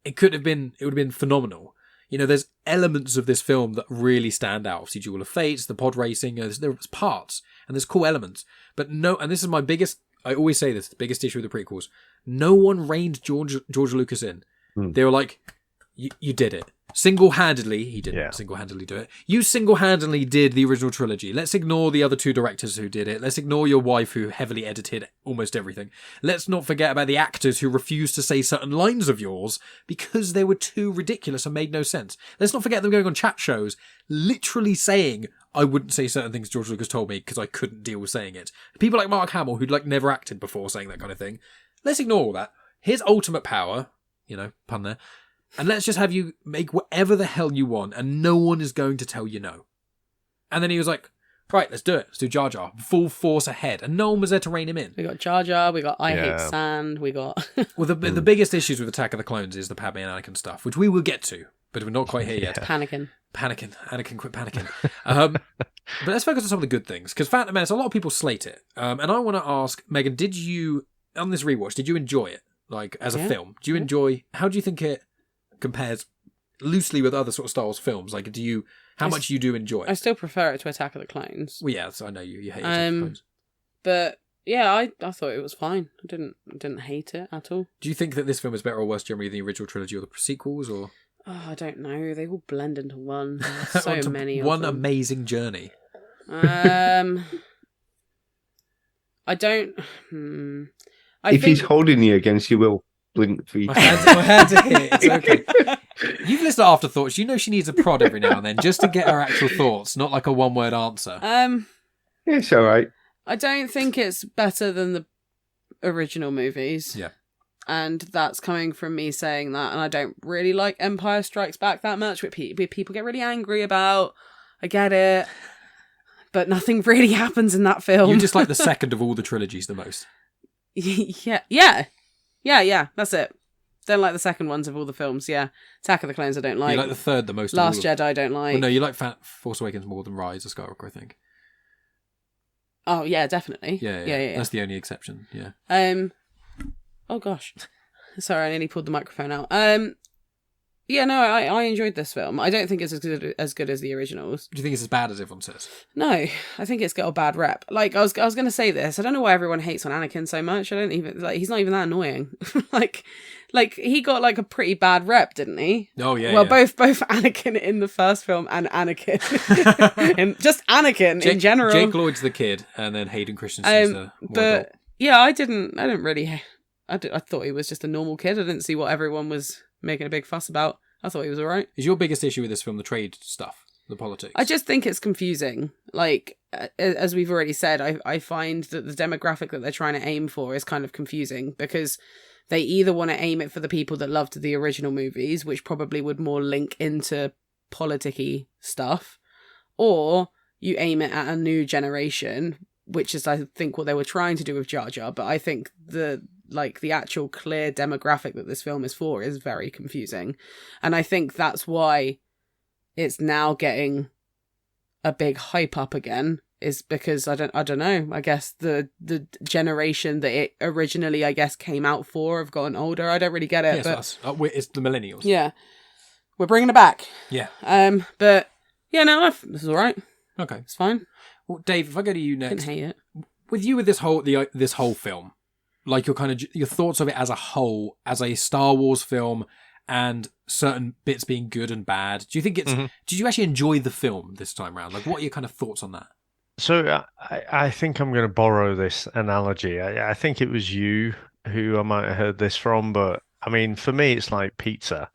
it would have been phenomenal. There's elements of this film that really stand out. Obviously, Duel of Fates, the pod racing, there's parts, and there's cool elements. But no, and this is my biggest, I always say this, the biggest issue with the prequels, no one reined George Lucas in. They were like, you did it. Single-handedly, he didn't single-handedly do it. You single-handedly did the original trilogy. Let's ignore the other two directors who did it. Let's ignore your wife who heavily edited almost everything. Let's not forget about the actors who refused to say certain lines of yours because they were too ridiculous and made no sense. Let's not forget them going on chat shows, literally saying, I wouldn't say certain things George Lucas told me because I couldn't deal with saying it. People like Mark Hamill, who'd never acted before, saying that kind of thing. Let's ignore all that. His ultimate power... pun there. And let's just have you make whatever the hell you want, and no one is going to tell you no. And then he was like, right, let's do it. Let's do Jar Jar. Full force ahead. And no one was there to rein him in. We got Jar Jar, we got I Hate Sand, we got... Well, the biggest issues with Attack of the Clones is the Padme and Anakin stuff, which we will get to, but we're not quite here yet. Panicking. Anakin, quit panicking. But let's focus on some of the good things, because Phantom Menace, a lot of people slate it. And I want to ask, Megan, did you, on this rewatch, did you enjoy it? Like, as a film? Do you enjoy... How do you think it compares loosely with other sort of Star Wars films? Like, how much you do enjoy it? I still prefer it to Attack of the Clones. Well, yeah, so I know you hate Attack of the Clones. But yeah, I thought it was fine. I didn't hate it at all. Do you think that this film is better or worse generally than the original trilogy or the sequels, or? Oh, I don't know. They all blend into one. There's so many of one them. amazing journey. I don't. If he's holding you against your will, blink 3 times. My hands are here. It's okay. You've listened to Afterthoughts. You know she needs a prod every now and then just to get her actual thoughts, not like a one-word answer. It's all right. I don't think it's better than the original movies. Yeah. And that's coming from me saying that, and I don't really like Empire Strikes Back that much, which people get really angry about. I get it. But nothing really happens in that film. You just like the second of all the trilogies the most. Yeah, that's it. Don't like the second ones of all the films, yeah. Attack of the Clones I don't like. You like the third the most Last of all Jedi I don't like. Well, no, you like Force Awakens more than Rise of Skywalker, I think. Oh, yeah, definitely. Yeah. That's the only exception, yeah. Oh, gosh. Sorry, I nearly pulled the microphone out. Yeah, no, I enjoyed this film. I don't think it's as good as the originals. Do you think it's as bad as everyone says? No, I think it's got a bad rep. Like, I was going to say this. I don't know why everyone hates on Anakin so much. I don't even... Like, he's not even that annoying. like, he got, like, a pretty bad rep, didn't he? Oh, yeah, Well, yeah. both Anakin in the first film and Anakin. and just Anakin in general. Jake Lloyd's the kid, and then Hayden Christensen's the more adult. Yeah, I didn't really... I thought he was just a normal kid. I didn't see what everyone was making a big fuss about. I thought he was alright. Is your biggest issue with this film the trade stuff, the politics? I just think it's confusing. Like, as we've already said, I find that the demographic that they're trying to aim for is kind of confusing because they either want to aim it for the people that loved the original movies, which probably would more link into politic-y stuff, or you aim it at a new generation, which is, I think, what they were trying to do with Jar Jar, but I think the actual clear demographic that this film is for is very confusing. And I think that's why it's now getting a big hype up again, is because I don't know, I guess the generation that it originally, I guess, came out for have gotten older. I don't really get it. Yes, but it's the millennials. Yeah. We're bringing it back. Yeah. But yeah, no, this is all right. Okay. It's fine. Well, Dave, if I go to you next. Didn't hate it. With this whole film, like your thoughts of it as a whole, as a Star Wars film, and certain bits being good and bad. Do you think it's? Mm-hmm. Did you actually enjoy the film this time around? Like, what are your kind of thoughts on that? So I think I'm going to borrow this analogy. I think it was you who I might have heard this from, but I mean, for me, it's like pizza.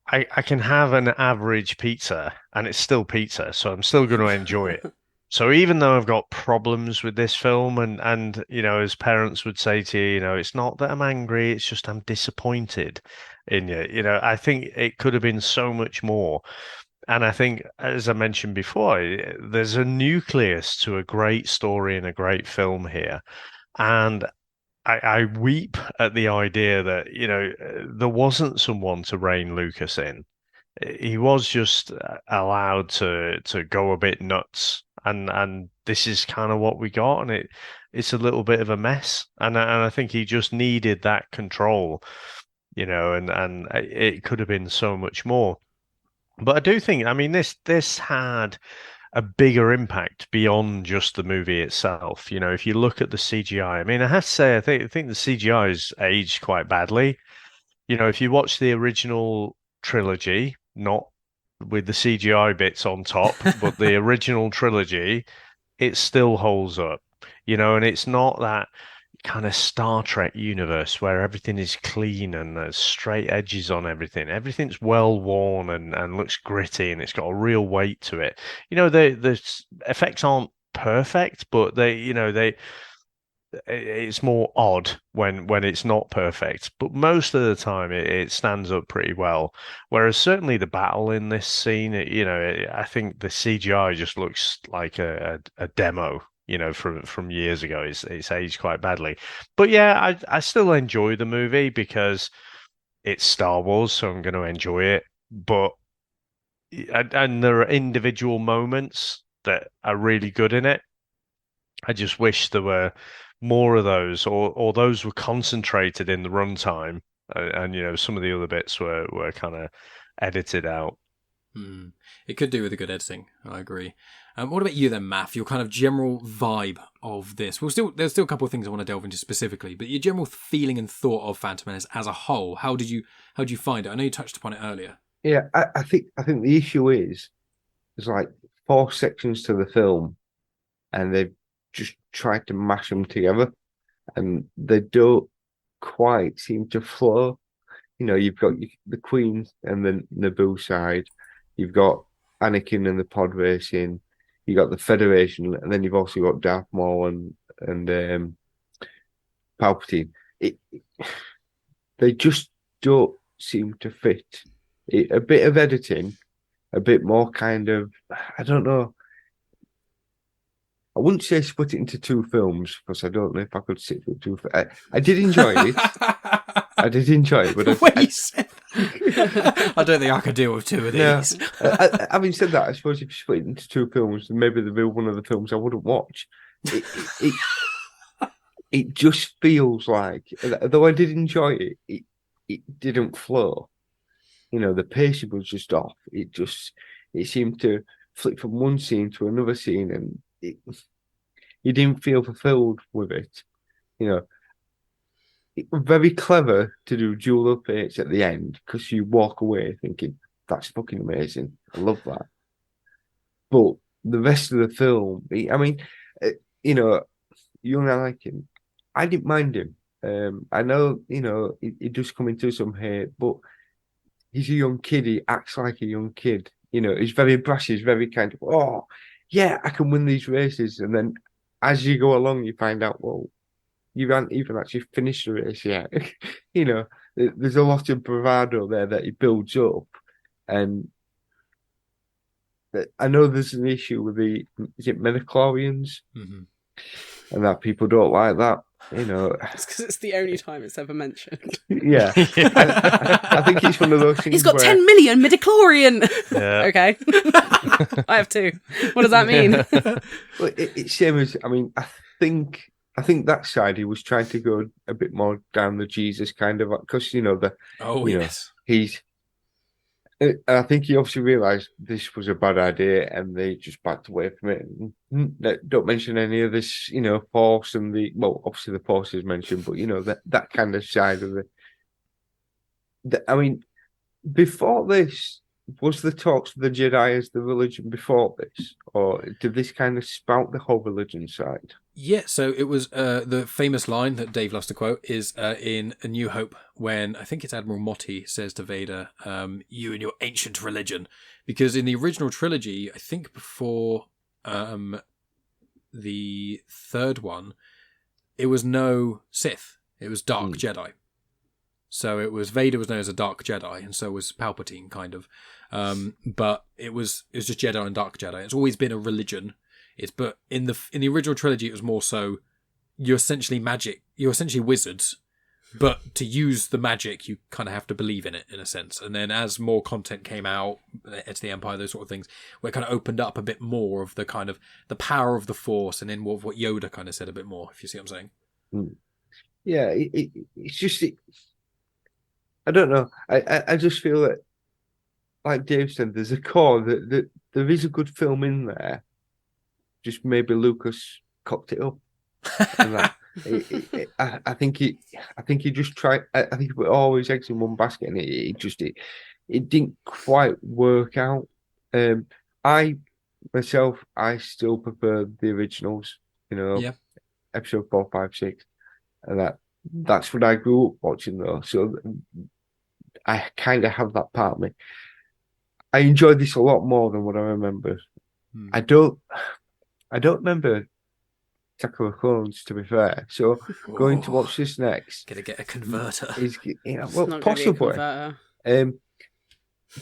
I can have an average pizza and it's still pizza, so I'm still going to enjoy it. So even though I've got problems with this film and you know, as parents would say to you, you know, it's not that I'm angry, it's just I'm disappointed in you. You know, I think it could have been so much more. And I think, as I mentioned before, there's a nucleus to a great story and a great film here. And I weep at the idea that, you know, there wasn't someone to rein Lucas in. He was just allowed to go a bit nuts. And this is kind of what we got. And it's a little bit of a mess. And I think he just needed that control, you know, and it could have been so much more. But I do think, I mean, this had a bigger impact beyond just the movie itself. You know, if you look at the CGI, I mean, I have to say, I think the CGI has aged quite badly. You know, if you watch the original trilogy, not with the CGI bits on top, but the original trilogy, it still holds up. You know, and it's not that kind of Star Trek universe where everything is clean and there's straight edges on everything. Everything's well worn and looks gritty and it's got a real weight to it. You know, the effects aren't perfect, but it's more odd when it's not perfect. But most of the time it stands up pretty well. Whereas certainly the battle in this scene, I think the CGI just looks like a demo. You know, from years ago, it's aged quite badly. But yeah, I still enjoy the movie because it's Star Wars, so I'm going to enjoy it. But and there are individual moments that are really good in it. I just wish there were more of those, or those were concentrated in the runtime, and you know, some of the other bits were kind of edited out. It could do with a good editing. I agree. What about you then, Maff? Your kind of general vibe of this? There's still a couple of things I want to delve into specifically, but your general feeling and thought of Phantom Menace as a whole. How did you find it? I know you touched upon it earlier. Yeah, I think the issue is there's like 4 sections to the film, and they've just tried to mash them together, and they don't quite seem to flow. You know, you've got the Queen and the Naboo side. You've got Anakin and the pod racing. you got the Federation, and then you've also got Darth Maul and Palpatine. They just don't seem to fit. A bit of editing, a bit more kind of, I don't know. I wouldn't say split it into two films because I don't know if I could sit through two. I did enjoy it. I did enjoy it, but you said that. I don't think I could deal with two of these. Having said that, I suppose if you split it into two films, then maybe there'd be one of the films I wouldn't watch. It just feels like, though I did enjoy it, it didn't flow. You know, the pacing was just off. It seemed to flick from one scene to another scene, and you didn't feel fulfilled with it. You know, it was very clever to do duel of fates at the end because you walk away thinking that's fucking amazing. I love that. But the rest of the film, I mean, you know, young Anakin, I didn't mind him. I know, you know, he does come into some hate, but he's a young kid. He acts like a young kid. You know, he's very brash. He's very kind of, oh, yeah, I can win these races. And then as you go along, you find out, well, you haven't even actually finished the race yet. You know, there's a lot of bravado there that he builds up. And I know there's an issue with is it midichlorians? Mm-hmm. And that people don't like that. You know, it's because it's the only time it's ever mentioned. Yeah, I think it's one of those things. He's got 10 million midichlorian. Yeah. Okay, I have 2. What does that mean? Well, it's same as, I mean, I think that side he was trying to go a bit more down the Jesus kind of, because you know he's. I think he obviously realised this was a bad idea, and they just backed away from it. Don't mention any of this, you know, Force and obviously the Force is mentioned, but you know that kind of side of it. I mean, before this, was the talks of the Jedi as the religion before this, or did this kind of spout the whole religion side? Yeah, so it was the famous line that Dave loves to quote is in A New Hope when I think it's Admiral Motti says to Vader, you and your ancient religion. Because in the original trilogy, I think before the third one, it was no Sith. It was Dark Jedi. So it was Vader was known as a Dark Jedi, and so was Palpatine, kind of. But it was just Jedi and Dark Jedi. It's always been a religion. But in the original trilogy, it was more so you're essentially magic. You're essentially wizards, but to use the magic, you kind of have to believe in it in a sense. And then as more content came out, Heir to the Empire, those sort of things, where it kind of opened up a bit more of the kind of the power of the Force, and then what Yoda kind of said a bit more. If you see what I'm saying? Yeah, it's just. I don't know. I just feel that, like Dave said, there's a core that there is a good film in there. Just maybe Lucas cocked it up. And that, I think he just tried. I think he put all his eggs in one basket, and it didn't quite work out. I still prefer the originals. You know, yeah. Episode 4, 5, 6, and that's what I grew up watching though. So I kind of have that part of me. I enjoyed this a lot more than what I remember. I don't remember Attack of the Clones, to be fair. So going to watch this next, gonna get a converter. Is possibly.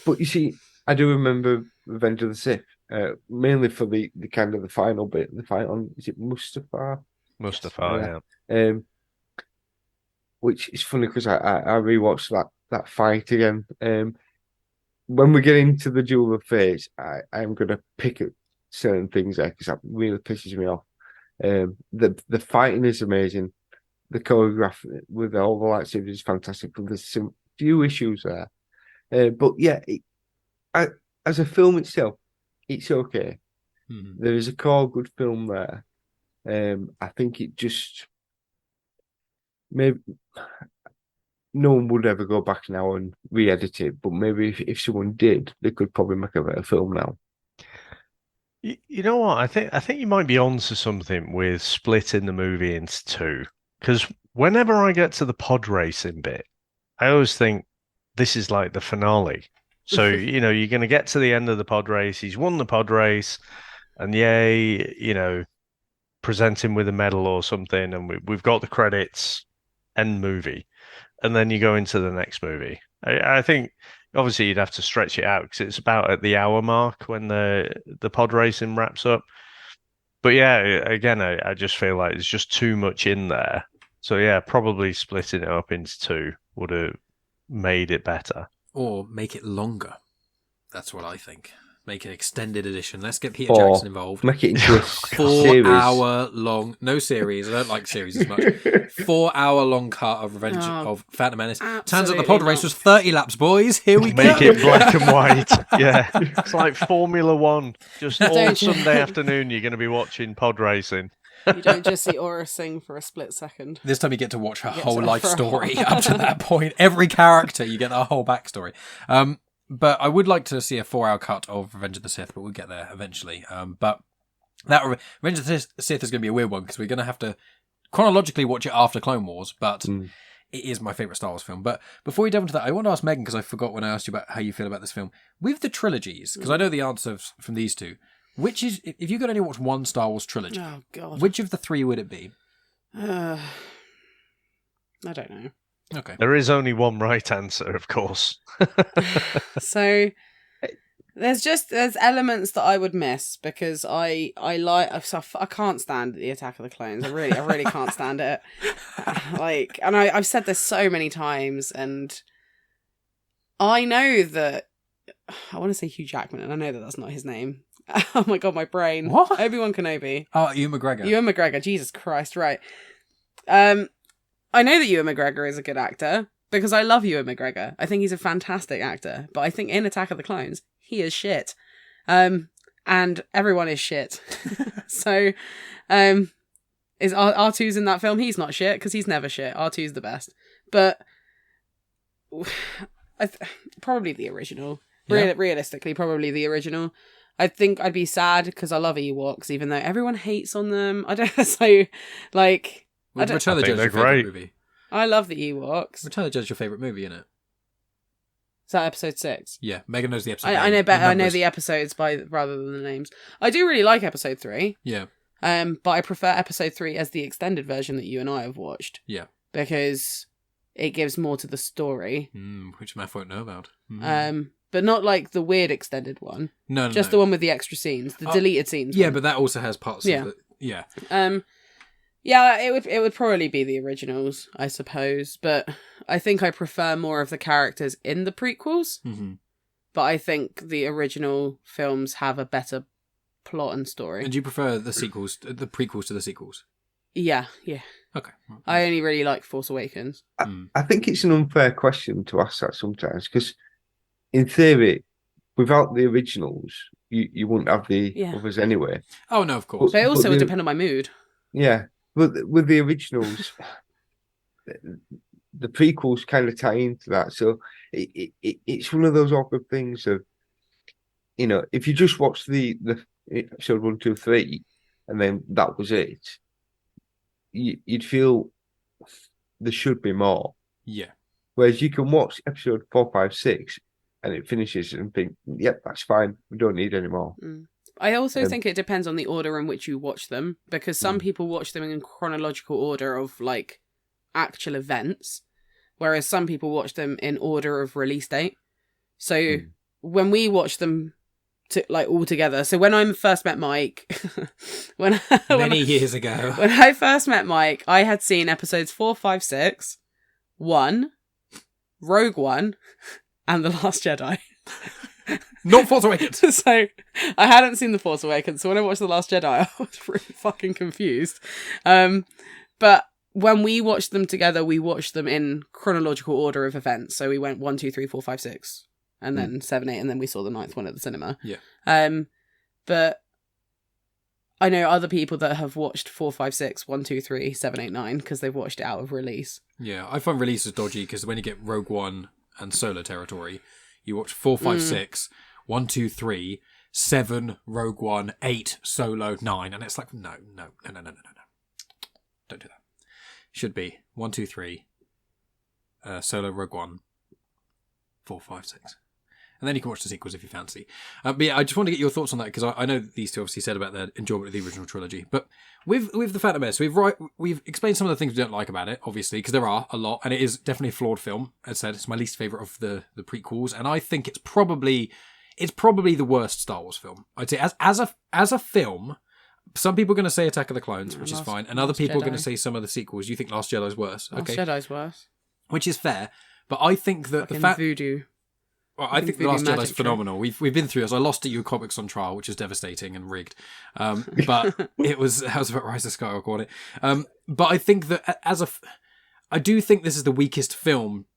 But you see, I do remember Revenge of the Sith, mainly for the kind of the final bit, the fight on, is it Mustafar? Mustafar, yeah. Which is funny because I rewatched that fight again. When we get into the Duel of Fates, I'm going to pick at certain things there because that really pisses me off. The fighting is amazing. The choreography with all the lightsabers is fantastic. But there's some few issues there. But yeah, as a film itself, it's okay. Mm-hmm. There is a core good film there. I think it just maybe no one would ever go back now and re-edit it, but maybe if someone did, they could probably make a better film now. You know what? I think you might be onto something with splitting the movie into two. Because whenever I get to the pod racing bit, I always think this is like the finale. So, you know, you're going to get to the end of the pod race. He's won the pod race. and yay, present him with a medal or something, and we've got the credits, end movie, and then you go into the next movie. I think obviously you'd have to stretch it out because it's about at the hour mark when the pod racing wraps up. But yeah, again, I just feel like there's just too much in there. So yeah, probably splitting it up into two would have made it better. Or make it longer. That's what I think. Make an extended edition. Let's get Peter Jackson involved. Make it into a 4-hour long. No series. I don't like series as much. 4-hour long cut of Revenge of Phantom Menace. Turns out the pod race was 30 laps, boys. Here we go. Make it black and white. Yeah, it's like Formula One. Just all Sunday afternoon, you're going to be watching pod racing. You don't just see Aura sing for a split second. This time you get to watch her whole life story up to that point. Every character, you get their whole backstory. But I would like to see a 4-hour cut of Revenge of the Sith, but we'll get there eventually. But that Revenge of the Sith is going to be a weird one because we're going to have to chronologically watch it after Clone Wars, but it is my favourite Star Wars film. But before we delve into that, I want to ask Megan, because I forgot when I asked you about how you feel about this film. With the trilogies, because I know the answer from these two, which is, if you could only watch one Star Wars trilogy, Oh, God. which of the three would it be? I don't know. Okay. There is only one right answer, of course. So there's elements that I would miss because I can't stand the Attack of the Clones. I really can't stand it. And I've said this so many times, and I know that I want to say Hugh Jackman, and I know that that's not his name. Oh my God, my brain. What? Obi-Wan Kenobi. Oh, Ewan McGregor. Ewan McGregor. Jesus Christ, right. I know that Ewan McGregor is a good actor because I love Ewan McGregor. I think he's a fantastic actor, but I think in Attack of the Clones, he is shit. And everyone is shit. So, is R2's in that film? He's not shit because he's never shit. R2's the best. But probably the original. Yeah. Realistically, probably the original. I think I'd be sad because I love Ewoks, even though everyone hates on them. I don't so like. Return of the I think Jedi your they're favourite great. movie? I love the Ewoks. Return of the Jedi your favourite movie, isn't it? Is that episode 6? Yeah, Megan knows the episode. I know, name, but I know numbers. the episodes rather than the names. I do really like episode 3. Yeah. But I prefer episode 3 as the extended version that you and I have watched. Yeah. Because it gives more to the story. Which Maff won't know about. But not like the weird extended one. No, Just the one with the extra scenes, the deleted scenes. Yeah, one. but that also has parts Yeah. of it. Yeah. Yeah, it would probably be the originals, I suppose. But I think I prefer more of the characters in the prequels. Mm-hmm. But I think the original films have a better plot and story. And do you prefer the prequels to the sequels? Yeah. Okay. I only really like Force Awakens. I think it's an unfair question to ask that sometimes because, in theory, without the originals, you wouldn't have the others anyway. Oh no, of course. But it also would depend on my mood. Yeah, but with the originals, the prequels kind of tie into that. So it's one of those awkward things of, if you just watch the episode 1, 2, 3, and then that was it, you'd feel there should be more. Yeah. Whereas you can watch episode 4, 5, 6, and it finishes and think, yep, that's fine. We don't need any more. I also think it depends on the order in which you watch them, because some people watch them in chronological order of like actual events, whereas some people watch them in order of release date. So when we watch them all together, so when I first met Mike, many years ago, when I first met Mike, I had seen episodes 4, 5, 6, 1, Rogue One, and The Last Jedi. Not Force Awakens. So I hadn't seen The Force Awakens, so when I watched The Last Jedi, I was really fucking confused. But when we watched them together, we watched them in chronological order of events. So we went 1, 2, 3, 4, 5, 6, and then 7, 8, and then we saw the 9th one at the cinema. Yeah. But I know other people that have watched 4, 5, 6, 1, 2, 3, 7, 8, 9 because they've watched it out of release. Yeah, I find releases dodgy because when you get Rogue One and Solo Territory, you watch 4, 5, 6, 1, 2, 3, 7, Rogue One, 8, Solo, 9, and it's like, no. Don't do that. Should be 1, 2, 3, Solo, Rogue One, 4, 5, 6. And then you can watch the sequels if you fancy. But yeah, I just want to get your thoughts on that, because I know that these two obviously said about their enjoyment of the original trilogy. But with the Phantom Menace, we've explained some of the things we don't like about it, obviously, because there are a lot, and it is definitely a flawed film. As I said, it's my least favourite of the prequels, and I think it's probably the worst Star Wars film. I'd say as a film. Some people are going to say Attack of the Clones, which is fine, and other people are going to say some of the sequels. You think Last Jedi's worse? Okay, Last Jedi's worse, which is fair. But I think that the fact voodoo. Well, I think The Last Jedi is phenomenal. We've been through this. I lost at you comics on trial, which is devastating and rigged. But it was about Rise of Skywalker on it. But I think that I do think this is the weakest film.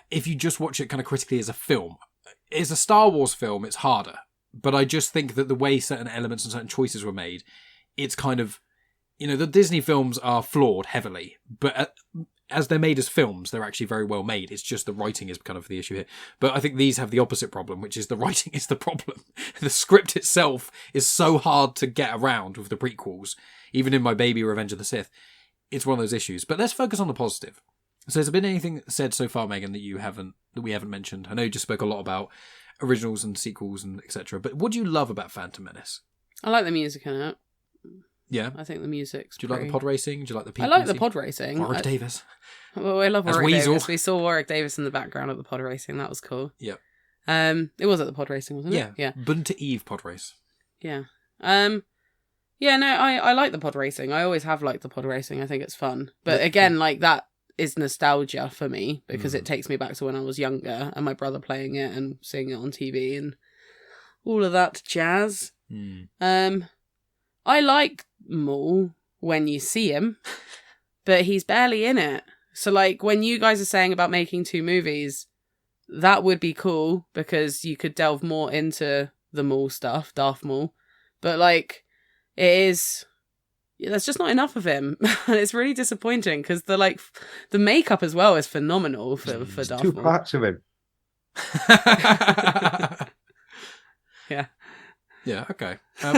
If you just watch it kind of critically as a film, as a Star Wars film, it's harder. But I just think that the way certain elements and certain choices were made, it's kind of, the Disney films are flawed heavily, but as they're made as films, they're actually very well made. It's just the writing is kind of the issue here. But I think these have the opposite problem, which is the writing is the problem. The script itself is so hard to get around with the prequels. Even in my baby Revenge of the Sith, it's one of those issues. But let's focus on the positive. So has there been anything said so far, Megan, that we haven't mentioned? I know you just spoke a lot about originals and sequels and etc. But what do you love about Phantom Menace? I like the music in it. Yeah. I think the music's Do you like the pod racing? Do you like the people? I like the pod racing. Warwick Davis. Well, I love As Warwick Weasel. Davis. We saw Warwick Davis in the background of the pod racing. That was cool. Yeah. It was at the pod racing, wasn't it? Yeah. Bunta Eve pod race. Yeah. Yeah, no, I like the pod racing. I always have liked the pod racing. I think it's fun. But again, like, that is nostalgia for me, because it takes me back to when I was younger and my brother playing it and seeing it on TV and all of that jazz. I like Maul when you see him, but he's barely in it. So, like, when you guys are saying about making 2 movies, that would be cool, because you could delve more into the Maul stuff, Darth Maul. But, like, there's just not enough of him. And it's really disappointing, because the makeup as well is phenomenal for Darth Maul. 2 parts of him. Yeah. Yeah, okay. So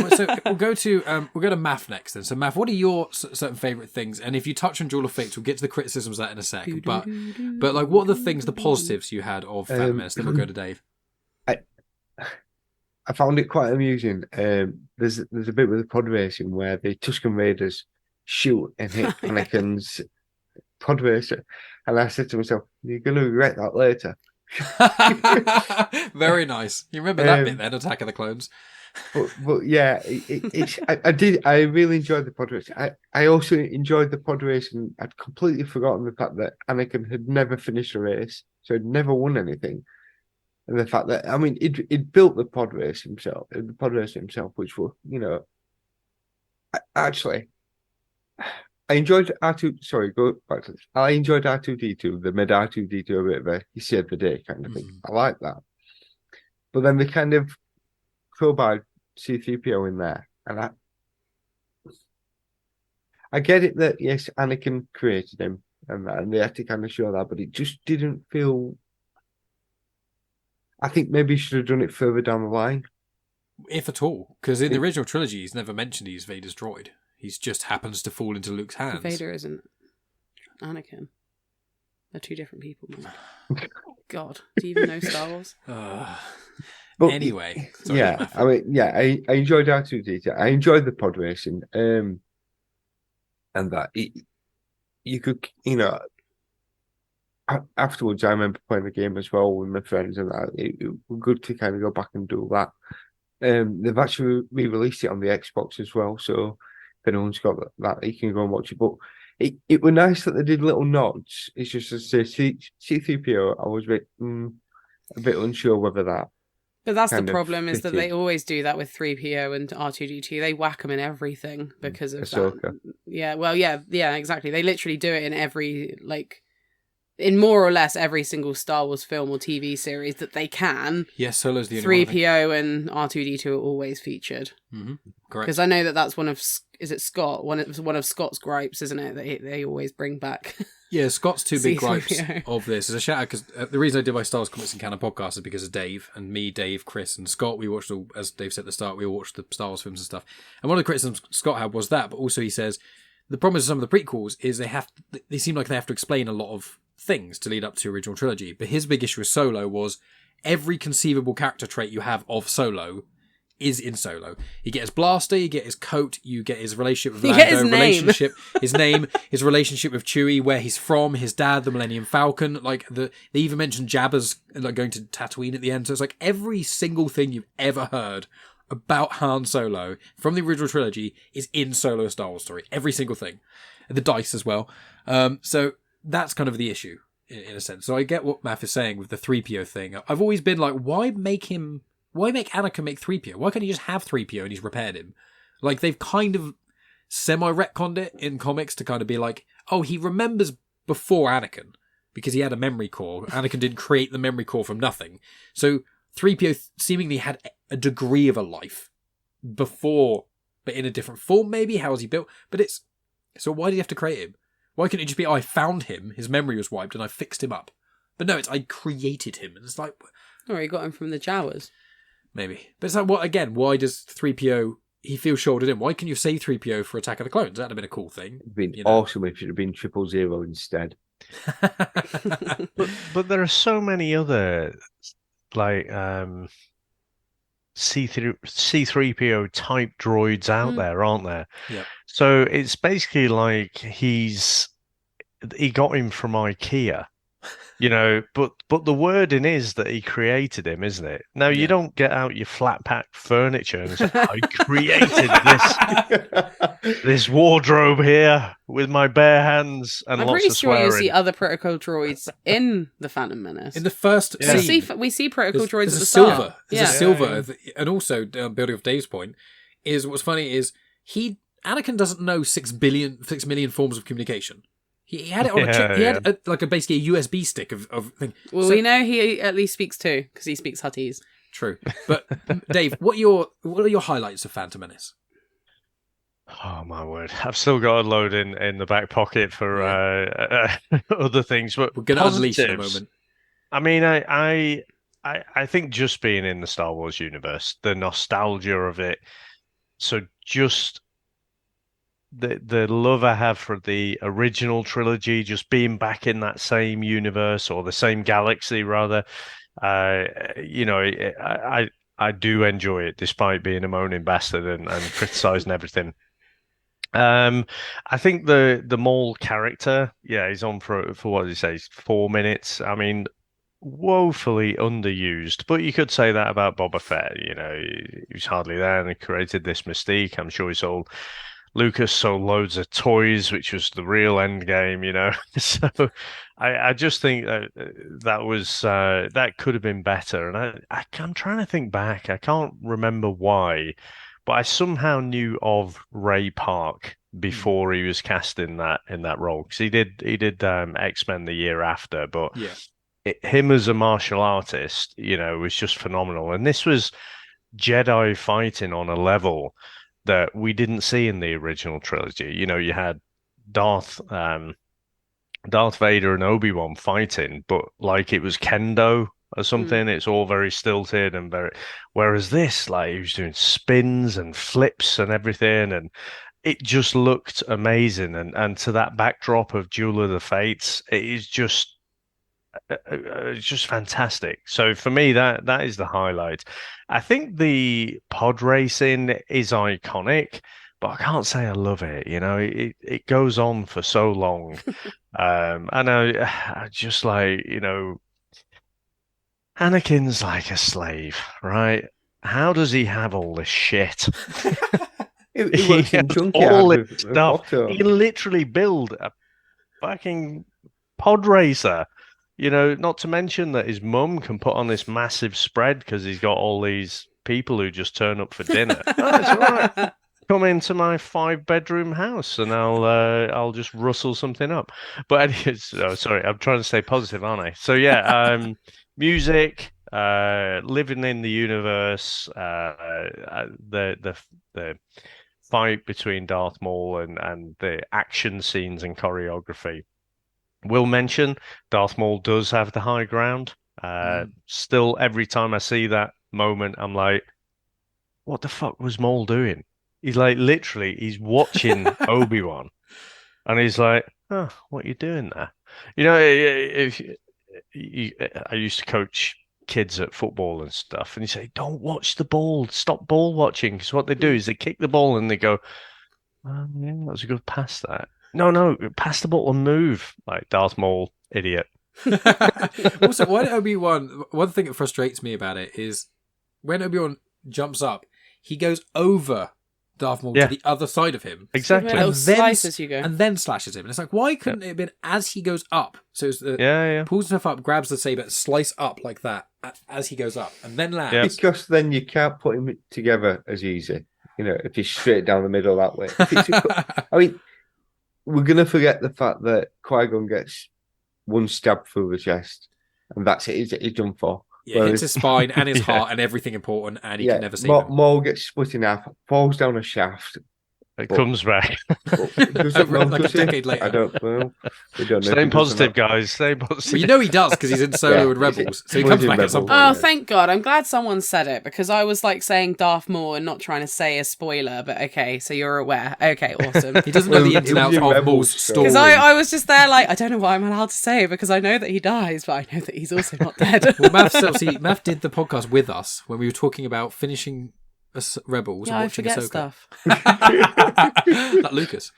we'll go to Maff next then. So Maff, what are your certain favourite things? And if you touch on Duel of Fates, we'll get to the criticisms of that in a sec. But like, what are the positives you had of Phantom Menace? Then we'll go to Dave. I found it quite amusing. There's a bit with the pod racing where the Tusken Raiders shoot and hit Anakin's pod racer, and I said to myself, "You're going to regret that later." Very nice. You remember that bit then, Attack of the Clones. But yeah, I really enjoyed the pod racing. I also enjoyed the pod racing. I'd completely forgotten the fact that Anakin had never finished a race, so he'd never won anything. And the fact that, I mean, he'd built the pod race himself, which were, actually, I enjoyed R2. Sorry, go back to this. I enjoyed R2D2. They made R2D2 a bit of a he saved the day kind of thing. I like that. But then they kind of crowbarred C-3PO in there, and I get it that yes, Anakin created him, and they had to kind of show that, but it just didn't feel. I think maybe you should have done it further down the line, if at all, because in the original trilogy, he's never mentioned he's Vader's droid. He just happens to fall into Luke's hands. Vader isn't Anakin. They're 2 different people, man. God, do you even know Star Wars? But anyway, sorry, I mean, I enjoyed R2D2. I enjoyed the pod racing, and that you could, afterwards, I remember playing the game as well with my friends, and that it was good to kind of go back and do that. They've actually re-released it on the Xbox as well, so if anyone's got that, you can go and watch it. But it was nice that they did little nods. It's just to say C-3PO. I was a bit unsure whether that. But that's the problem, is that they always do that with 3PO and R2D2. They whack them in everything because of Ahsoka. that. Yeah, well, yeah, exactly. They literally do it in every, in more or less every single Star Wars film or TV series that they can. Yes, Solo's the only 3PO and R2D2 are always featured. Mm-hmm. Correct. Because I know that's one of, is it Scott? One of Scott's gripes, isn't it? That they always bring back. Yeah, Scott's 2 big gripes C-3PO. of this. As a shout out, because the reason I did my Star Wars Comics and Canon podcast is because of Dave and me, Dave, Chris, and Scott. We watched all, as Dave said at the start, we all watched the Star Wars films and stuff. And one of the criticisms Scott had was that, but also he says the problem with some of the prequels is they seem like they have to explain a lot of things to lead up to original trilogy. But his big issue with Solo was every conceivable character trait you have of Solo is in Solo. You get his blaster, you get his coat, you get his relationship with Lando, his name, his relationship with Chewie, where he's from, his dad, the Millennium Falcon. Like they even mentioned Jabba's like going to Tatooine at the end. So it's like every single thing you've ever heard about Han Solo from the original trilogy is in Solo: A Star Wars Story. Every single thing, the dice as well. So that's kind of the issue in a sense. So I get what Maff is saying with the 3PO thing. I've always been like, why make Anakin make 3PO? Why can't he just have 3PO and he's repaired him? Like, they've kind of semi-retconned it in comics to kind of be like, oh, he remembers before Anakin because he had a memory core. Anakin didn't create the memory core from nothing. So 3PO seemingly had a degree of a life before, but in a different form maybe. How was he built? So why did he have to create him? Why couldn't it just be, I found him, his memory was wiped, and I fixed him up? But no, it's I created him. And it's like... Or he got him from the Jawas. Maybe. But it's like, what again, why does 3PO, he feels shouldered in? Why can you save 3PO for Attack of the Clones? That'd have been a cool thing. It'd been awesome if it had been 000 instead. but there are so many other, like, C3PO type droids out there, aren't there? Yeah. So it's basically like he got him from IKEA, but the wording is that he created him, isn't it? Now you don't get out your flat pack furniture and say, I created this wardrobe here with my bare hands and I'm lots pretty of sure swearing. you'll see other Protocol droids in the Phantom Menace. In the first scene, we see Protocol droids there's at the a silver. start. There's a silver. And also, building off Dave's point, is what's funny is Anakin doesn't know 6 million forms of communication. He had it on a chip. He had basically a USB stick of thing. Well, we know he at least speaks 2 because he speaks Huttese. True, but Dave, what are your highlights of Phantom Menace? Oh my word! I've still got a load in the back pocket for other things, but we're going to unleash in a moment. I mean, I think just being in the Star Wars universe, the nostalgia of it. So just the love I have for the original trilogy, just being back in that same universe or the same galaxy, rather. I do enjoy it despite being a moaning bastard and criticizing everything. I think the Maul character, he's on for what did he say, 4 minutes. I mean, woefully underused, but you could say that about Boba Fett. He was hardly there and he created this mystique. I'm sure Lucas sold loads of toys, which was the real end game, So I just think that could have been better. And I'm trying to think back. I can't remember why, but I somehow knew of Ray Park before he was cast in that role, because he did X-Men the year after. But him as a martial artist, was just phenomenal. And this was Jedi fighting on a level that we didn't see in the original trilogy. You had Darth Vader and Obi-Wan fighting, but like it was kendo or something. It's all very stilted and whereas this, like, he was doing spins and flips and everything, and it just looked amazing. And to that backdrop of Duel of the Fates, it is just fantastic. So for me, that is the highlight. I think the pod racing is iconic, but I can't say I love it. It goes on for so long. And I just like, Anakin's like a slave, right? How does he have all this shit? He works in junkyard with stuff. He can literally build a fucking pod racer. Not to mention that his mum can put on this massive spread because he's got all these people who just turn up for dinner. Oh, it's all right. Come into my 5-bedroom house and I'll just rustle something up. But anyways, sorry, I'm trying to stay positive, aren't I? So music, living in the universe, the fight between Darth Maul and the action scenes and choreography. Will mention Darth Maul does have the high ground. Still, every time I see that moment, I'm like, what the fuck was Maul doing? He's like, literally, he's watching Obi-Wan. And he's like, what are you doing there? I used to coach kids at football and stuff, and you say, "Don't watch the ball. Stop ball watching." Because what they do is they kick the ball and they go, "Oh, yeah, that was a good pass. That no, pass the ball and move." Like Darth Maul, idiot. Also, when Obi-Wan, one thing that frustrates me about it is when Obi-Wan jumps up, he goes over Darth Maul to the other side of him. Exactly. And then slice as you go. And then slashes him. And it's like, why couldn't it have been as he goes up? So it's pulls himself up, grabs the saber, slice up like that as he goes up, and then lands. Yeah. Because then you can't put him together as easy. You know, if he's straight down the middle that way. I mean, we're going to forget the fact that Qui-Gon gets one stab through the chest, and that's it. He's done for. Yeah, hits his spine and his heart and everything important, and he can never see him. Maul gets split in half, falls down a shaft. It comes back. Like a decade later. I don't know. We don't know. Staying positive, guys. Stay positive. Well, you know he does because he's in Solo and Rebels, so he comes back at some point. Oh, thank God. I'm glad someone said it, because I was like saying Darth Maul and not trying to say a spoiler, but okay, so you're aware. Okay, awesome. He doesn't know the ins and outs of Maul's story. Because I was just there like, I don't know what I'm allowed to say, because I know that he dies, but I know that he's also not dead. Well, Maff did the podcast with us when we were talking about finishing Rebels and watching Ahsoka. Stuff. Like Lucas.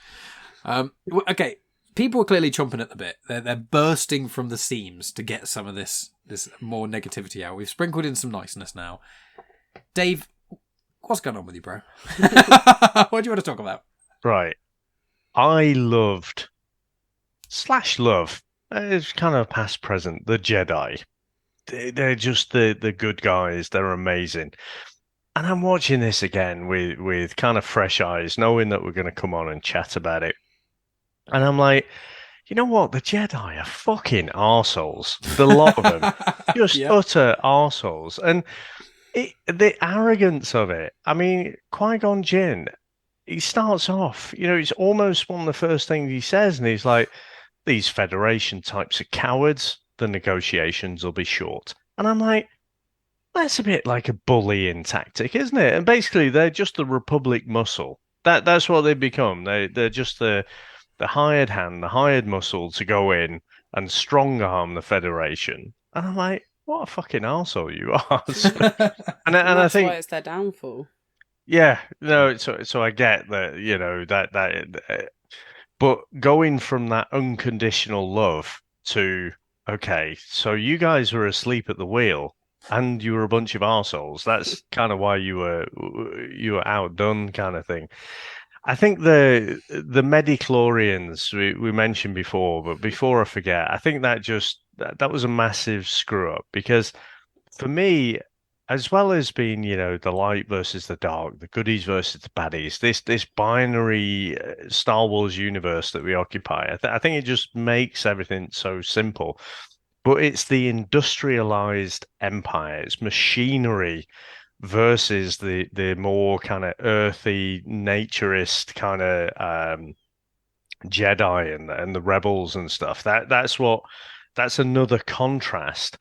Okay, people are clearly chomping at the bit. They're bursting from the seams to get some of this more negativity out. We've sprinkled in some niceness now. Dave, what's going on with you, bro? What do you want to talk about? Right. I loved / love. It's kind of past present. The Jedi. They're just the good guys. They're amazing. And I'm watching this again with kind of fresh eyes, knowing that we're going to come on and chat about it. And I'm like, you know what? The Jedi are fucking arseholes. The lot of them. Just utter arseholes. And the arrogance of it. I mean, Qui-Gon Jinn, he starts off, it's almost one of the first things he says. And he's like, these Federation types are cowards. The negotiations will be short. And I'm like, that's a bit like a bullying tactic, isn't it? And basically, they're just the Republic muscle. That's what they become. They're just the hired hand, the hired muscle to go in and strong arm the Federation. And I'm like, what a fucking arsehole you are. and I think why it's their downfall. Yeah, no. So I get that. But going from that unconditional love to okay, so you guys were asleep at the wheel. And you were a bunch of arseholes. That's kind of why you were outdone, kind of thing. I think the Midi-chlorians we mentioned before, but before I forget, I think that was a massive screw up, because for me, as well as being the light versus the dark, the goodies versus the baddies, this binary Star Wars universe that we occupy, I think it just makes everything so simple. But it's the industrialized empire, it's machinery versus the more kind of earthy, naturist kind of Jedi and the rebels and stuff. That's another contrast.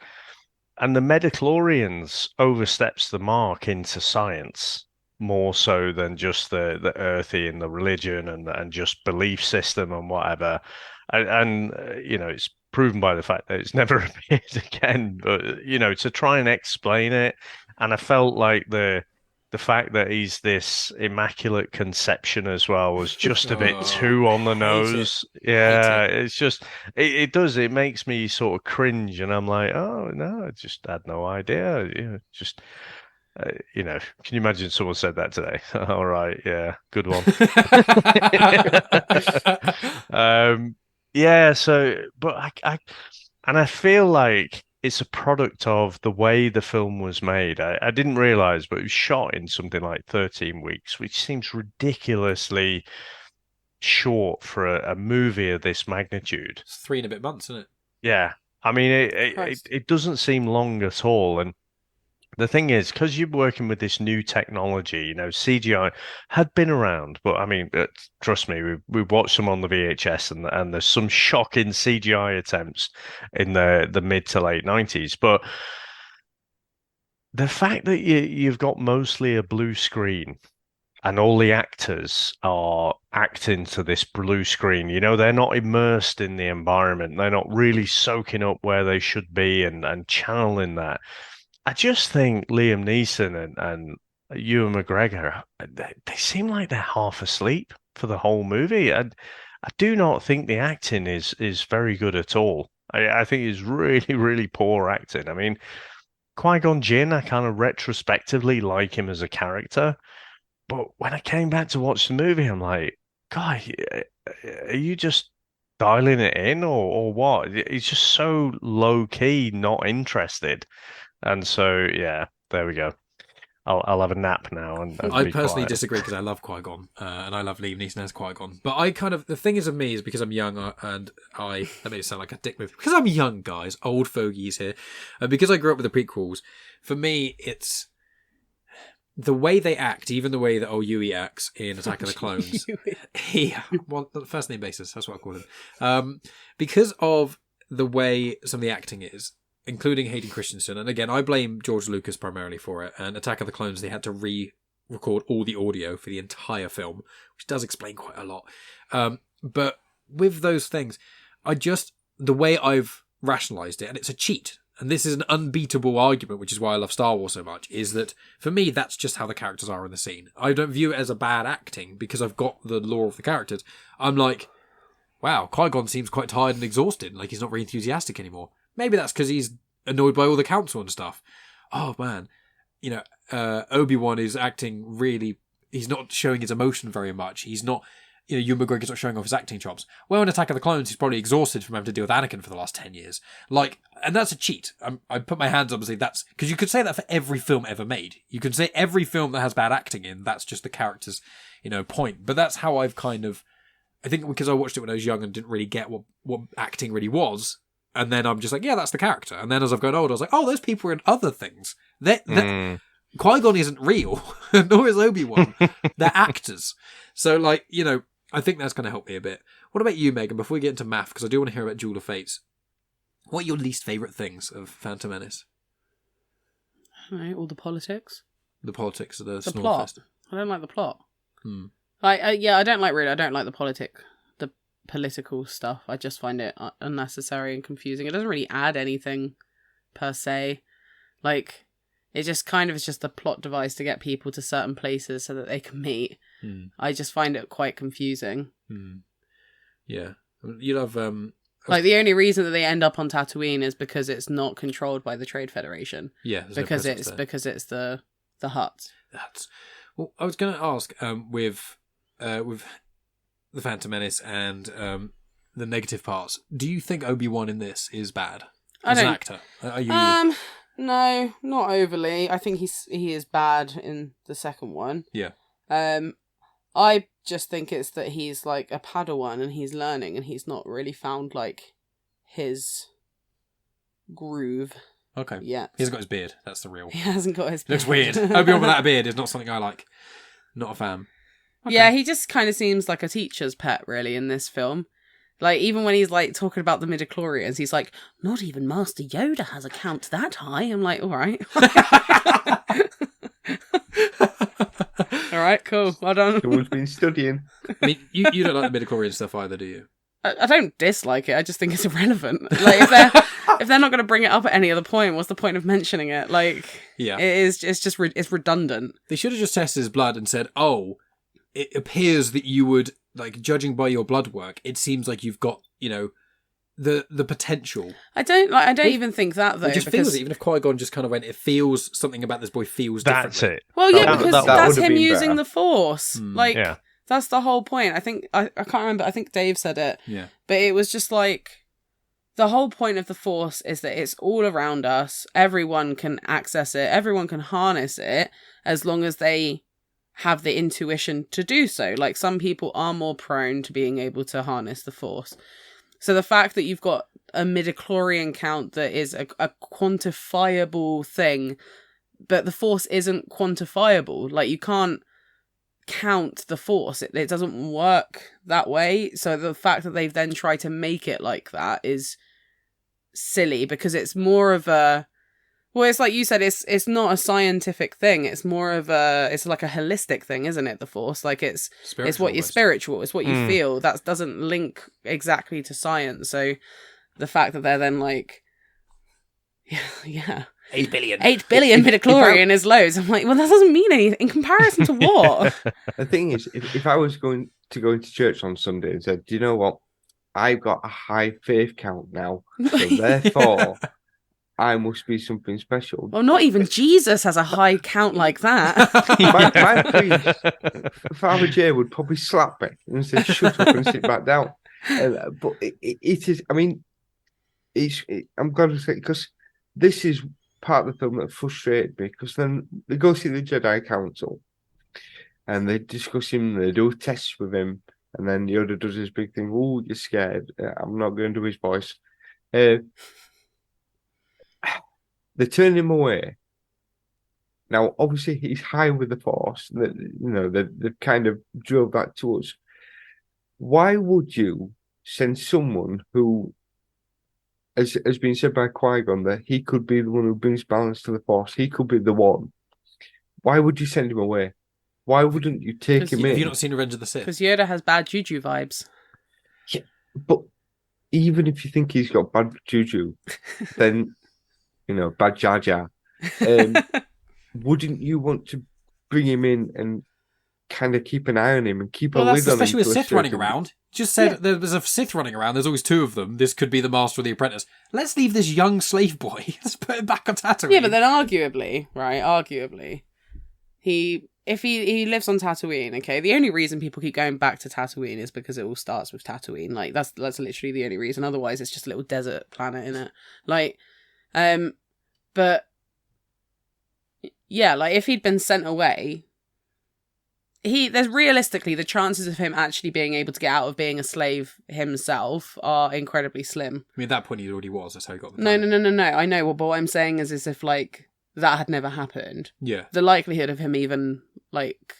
And the Midi-chlorians oversteps the mark into science more so than just the earthy and the religion and just belief system and whatever. And it's proven by the fact that it's never appeared again, but to try and explain it. And I felt like the fact that he's this immaculate conception as well was just a bit too on the nose. It's just it makes me sort of cringe, and I'm like, oh no, I just had no idea. Can you imagine someone said that today? All right, yeah, good one. I feel like it's a product of the way the film was made. I didn't realize, but it was shot in something like 13 weeks, which seems ridiculously short for a movie of this magnitude. It's 3 and a bit months, isn't it? Yeah. I mean, it doesn't seem long at all. And the thing is, because you're working with this new technology, CGI had been around, but I mean, trust me, we've watched them on the VHS, and there's some shocking CGI attempts in the mid to late 90s. But the fact that you've got mostly a blue screen, and all the actors are acting to this blue screen, they're not immersed in the environment, they're not really soaking up where they should be and channeling that. I just think Liam Neeson and Ewan McGregor, they seem like they're half asleep for the whole movie. I do not think the acting is very good at all. I think it's really, really poor acting. I mean, Qui-Gon Jinn, I kind of retrospectively like him as a character, but when I came back to watch the movie, I'm like, God, are you just dialing it in or what? He's just so low key, not interested. And so, yeah, there we go. I'll have a nap now and I be personally quiet. disagree because I love Qui-Gon and I love Liam Neeson as Qui-Gon. But I kind of, the thing is of me is because I'm young and that made it sound like a dick move. Because I'm young, guys, old fogies here. And because I grew up with the prequels, for me, it's the way they act, even the way that Yui acts in Attack of the Clones. Well, the first name basis, that's what I call him. Because of the way some of the acting is, including Hayden Christensen, and again, I blame George Lucas primarily for it, and Attack of the Clones, they had to re-record all the audio for the entire film, which does explain quite a lot. But with those things, the way I've rationalised it, and it's a cheat, and this is an unbeatable argument, which is why I love Star Wars so much, is that, for me, that's just how the characters are in the scene. I don't view it as a bad acting, because I've got the lore of the characters. I'm like, wow, Qui-Gon seems quite tired and exhausted, like he's not very enthusiastic anymore. Maybe that's because he's annoyed by all the council and stuff. Oh, man. Obi-Wan is acting really... He's not showing his emotion very much. He's not... Ewan McGregor's not showing off his acting chops. Well, in Attack of the Clones, he's probably exhausted from having to deal with Anakin for the last 10 years. And that's a cheat. I put my hands up and say that's... Because you could say that for every film ever made. You could say every film that has bad acting in, that's just the character's, point. But that's how I've kind of... I think because I watched it when I was young and didn't really get what acting really was... And then I'm just like, yeah, that's the character. And then as I've grown older, I was like, oh, those people are in other things. Qui-Gon isn't real, nor is Obi-Wan. They're actors. So, I think that's going to help me a bit. What about you, Megan, before we get into math, because I do want to hear about Duel of Fates. What are your least favourite things of Phantom Menace? I don't know, all the politics. The politics of the plot. Snorfest. I don't like the plot. I don't like the political stuff. I just find it unnecessary and confusing. It doesn't really add anything per se. It just kind of is just a plot device to get people to certain places so that they can meet. I just find it quite confusing. Yeah. You love... the only reason that they end up on Tatooine is because it's not controlled by the Trade Federation. Yeah. Because it's the Hutts. Well, I was going to ask, with the Phantom Menace and the negative parts, do you think Obi-Wan in this is bad as an actor? Are you... No, not overly. I think he is bad in the second one. Yeah. I just think it's that he's like a Padawan and he's learning and he's not really found his groove. Okay. Yeah. He hasn't got his beard. That's the real. He hasn't got his beard. Looks weird. Obi-Wan without a beard is not something I like. Not a fan. Okay. Yeah, he just kind of seems like a teacher's pet, really, in this film. Even when he's, talking about the midichlorians, he's like, not even Master Yoda has a count that high. I'm like, all right. All right, cool. Well done. Someone's been studying. I mean, you don't like the midichlorian stuff either, do you? I don't dislike it. I just think it's irrelevant. If they're not going to bring it up at any other point, what's the point of mentioning it? Yeah. It's redundant. They should have just tested his blood and said, oh, it appears that you would, judging by your blood work, it seems like you've got, the potential. I don't even think that, though. It just feels it. Even if Qui-Gon just kind of went, it feels, something about this boy feels different. That's it. Well, yeah, because that's him using better. the Force. Yeah. That's the whole point. I think, I can't remember, I think Dave said it. Yeah. But it was just the whole point of the Force is that it's all around us. Everyone can access it. Everyone can harness it as long as they have the intuition to do so. Some people are more prone to being able to harness the Force. So the fact that you've got a midichlorian count that is a quantifiable thing, but the Force isn't quantifiable. You can't count the Force. It doesn't work that way. So the fact that they've then tried to make it like that is silly, because it's more of a... Well, it's like you said, it's not a scientific thing. It's more of it's like a holistic thing, isn't it? The Force, it's what you're spiritual. It's what you feel. That doesn't link exactly to science. So the fact that they're then yeah. 8 billion. 8 billion midichlorian is loads. I'm like, well, that doesn't mean anything in comparison to what? The thing is, if I was going to church on Sunday and said, do you know what? I've got a high faith count now, so therefore I must be something special. Well, not even Jesus has a high count like that. My priest, Father J, would probably slap me and say, shut up and sit back down. But it is, I mean, I'm glad to say, because this is part of the film that frustrated me, because then they go see the Jedi Council and they discuss him, they do tests with him, and then Yoda does this big thing, oh, you're scared, I'm not going to do his voice. They turn him away. Now, obviously, he's high with the Force. They've kind of drove that to us. Why would you send someone who, as has been said by Qui-Gon, that he could be the one who brings balance to the Force? He could be the one. Why would you send him away? Why wouldn't you take him in? Have you not seen Revenge of the Sith? Because Yoda has bad juju vibes. Yeah, but even if you think he's got bad juju, then... bad Jar Jar. Wouldn't you want to bring him in and kind of keep an eye on him and keep a lid on him? Especially with Sith running around. Just said there's a Sith running around. There's always two of them. This could be the Master or the Apprentice. Let's leave this young slave boy. Let's put him back on Tatooine. Yeah, but then arguably, if he lives on Tatooine, okay, the only reason people keep going back to Tatooine is because it all starts with Tatooine. Like, that's literally the only reason. Otherwise, it's just a little desert planet, innit? Like, but yeah, like if he'd been sent away, there's realistically the chances of him actually being able to get out of being a slave himself are incredibly slim. I mean, at that point he already was. That's how he got the No. planet. I know. Well, but what I'm saying is if like that had never happened, Yeah. the likelihood of him even like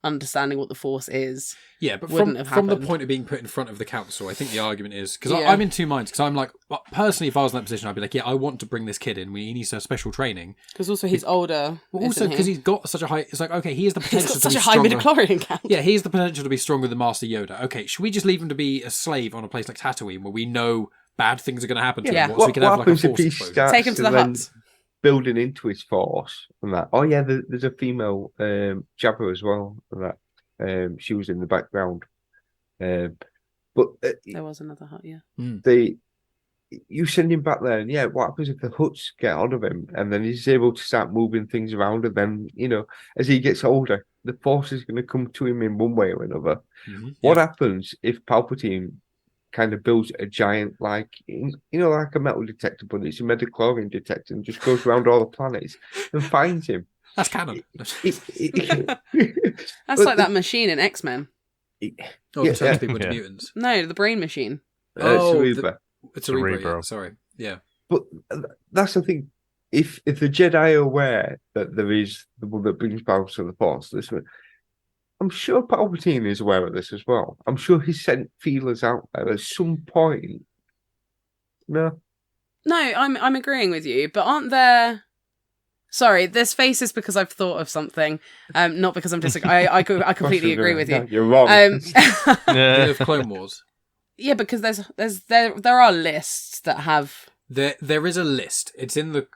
understanding what the Force is, yeah, but wouldn't have from the happened. point of being put in front of the council, I think the argument is because Yeah. I'm in two minds. Because I'm like, personally, if I was in that position, I'd be like, yeah, I want to bring this kid in. He needs a special training. Because also he's older. But also because he's got such a high. It's like, okay, he has the he's potential got to such be a high stronger. midichlorian count. Yeah, he has the potential to be stronger than Master Yoda. Okay, should we just leave him to be a slave on a place like Tatooine where we know bad things are going to happen to Yeah. him? Once we can have like a happens if Force he explosion? starts Take him to the then huts. building into his Force and that? Oh yeah, there's a female Jabba as well. And that she was in the background, but There was another hut, yeah. you send him back there, and yeah, what happens if the huts get on of him, and then he's able to start moving things around, and then as he gets older, the Force is going to come to him in one way or another. Mm-hmm. What happens if Palpatine kind of builds a giant, like like a metal detector, but it's a midichlorian detector, and just goes around all the planets and finds him? That's canon. That's like that machine in X-Men. It turns people into mutants. No, the brain machine. Cerebra. It's a Cerebro. Cerebro. Yeah, sorry. Yeah. But that's the thing. If the Jedi are aware that there is the one that brings balance to the Force, I'm sure Palpatine is aware of this as well. I'm sure he sent feelers out there at some point. No, I'm agreeing with you, but aren't there? Sorry, this face is because I've thought of something, not because I'm disagreeing. I completely agree with you. No, you're wrong. Bit of Clone Wars. Yeah, because there are lists that have. There is a list. It's in the.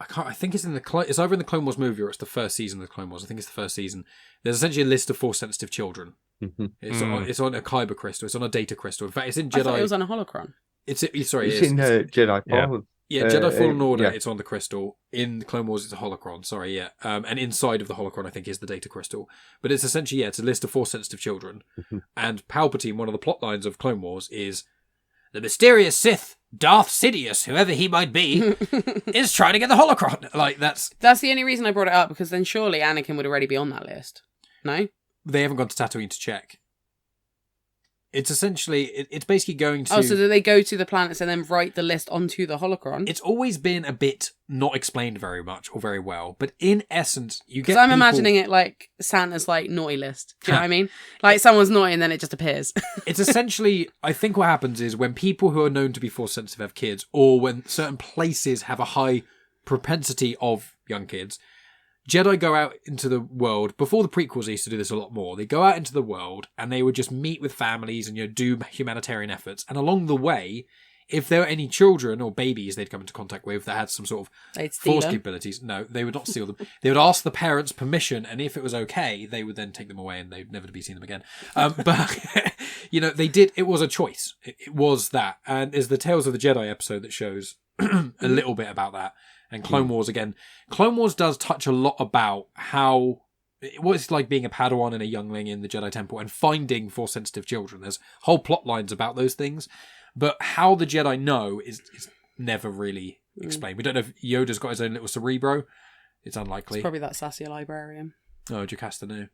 I think it's in the. It's either in the Clone Wars movie or it's the first season of the Clone Wars. I think it's the first season. There's essentially a list of Force sensitive children. Mm-hmm. It's on a Kyber crystal. It's on a data crystal. In fact, it's in Jedi. I thought it was on a holocron. It's in Jedi Fallen. Yeah, Jedi Fallen Order, yeah. it's on the crystal. In Clone Wars, it's a holocron. Sorry, yeah. And inside of the holocron, I think, is the data crystal. But it's essentially, it's a list of Force-sensitive children. Mm-hmm. And Palpatine, one of the plot lines of Clone Wars, is the mysterious Sith, Darth Sidious, whoever he might be, is trying to get the holocron. Like, that's the only reason I brought it up, because then surely Anakin would already be on that list. No? They haven't gone to Tatooine to check. It's essentially, it's basically going to... Oh, so do they go to the planets and then write the list onto the holocron? It's always been a bit not explained very much or very well, but in essence, you get Because I'm people... imagining it like Santa's like naughty list. Do you know what I mean? Like someone's naughty and then it just appears. It's essentially, I think what happens is when people who are known to be Force sensitive have kids, or when certain places have a high propensity of young kids, Jedi go out into the world. Before the prequels, they used to do this a lot more. They go out into the world and they would just meet with families and do humanitarian efforts. And along the way, if there were any children or babies they'd come into contact with that had some sort of They'd steal force them. capabilities, no, they would not steal them. They would ask the parents' permission, and if it was okay, they would then take them away, and they'd never be seen them again. But they did. It was a choice. It was that, and there's the Tales of the Jedi episode that shows a little bit about that. And Clone Wars again. Clone Wars does touch a lot about what it's like being a Padawan and a youngling in the Jedi Temple and finding Force-sensitive children. There's whole plot lines about those things. But how the Jedi know is never really explained. We don't know if Yoda's got his own little Cerebro. It's unlikely. It's probably that sassy librarian. Oh, Jocasta knew.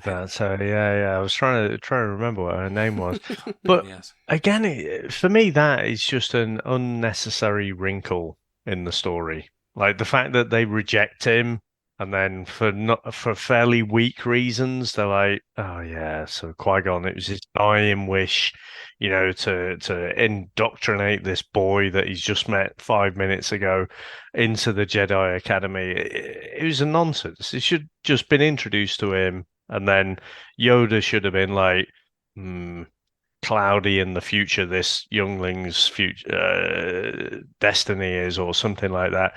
That's her. Yeah. I was trying to remember what her name was. But Yes. again, for me, that is just an unnecessary wrinkle in the story. Like the fact that they reject him, and then for fairly weak reasons, they're like, oh yeah, so Qui-Gon, it was his dying wish, to indoctrinate this boy that he's just met 5 minutes ago into the Jedi Academy. It was a nonsense. It should just been introduced to him, and then Yoda should have been like, cloudy in the future this youngling's future destiny is, or something like that.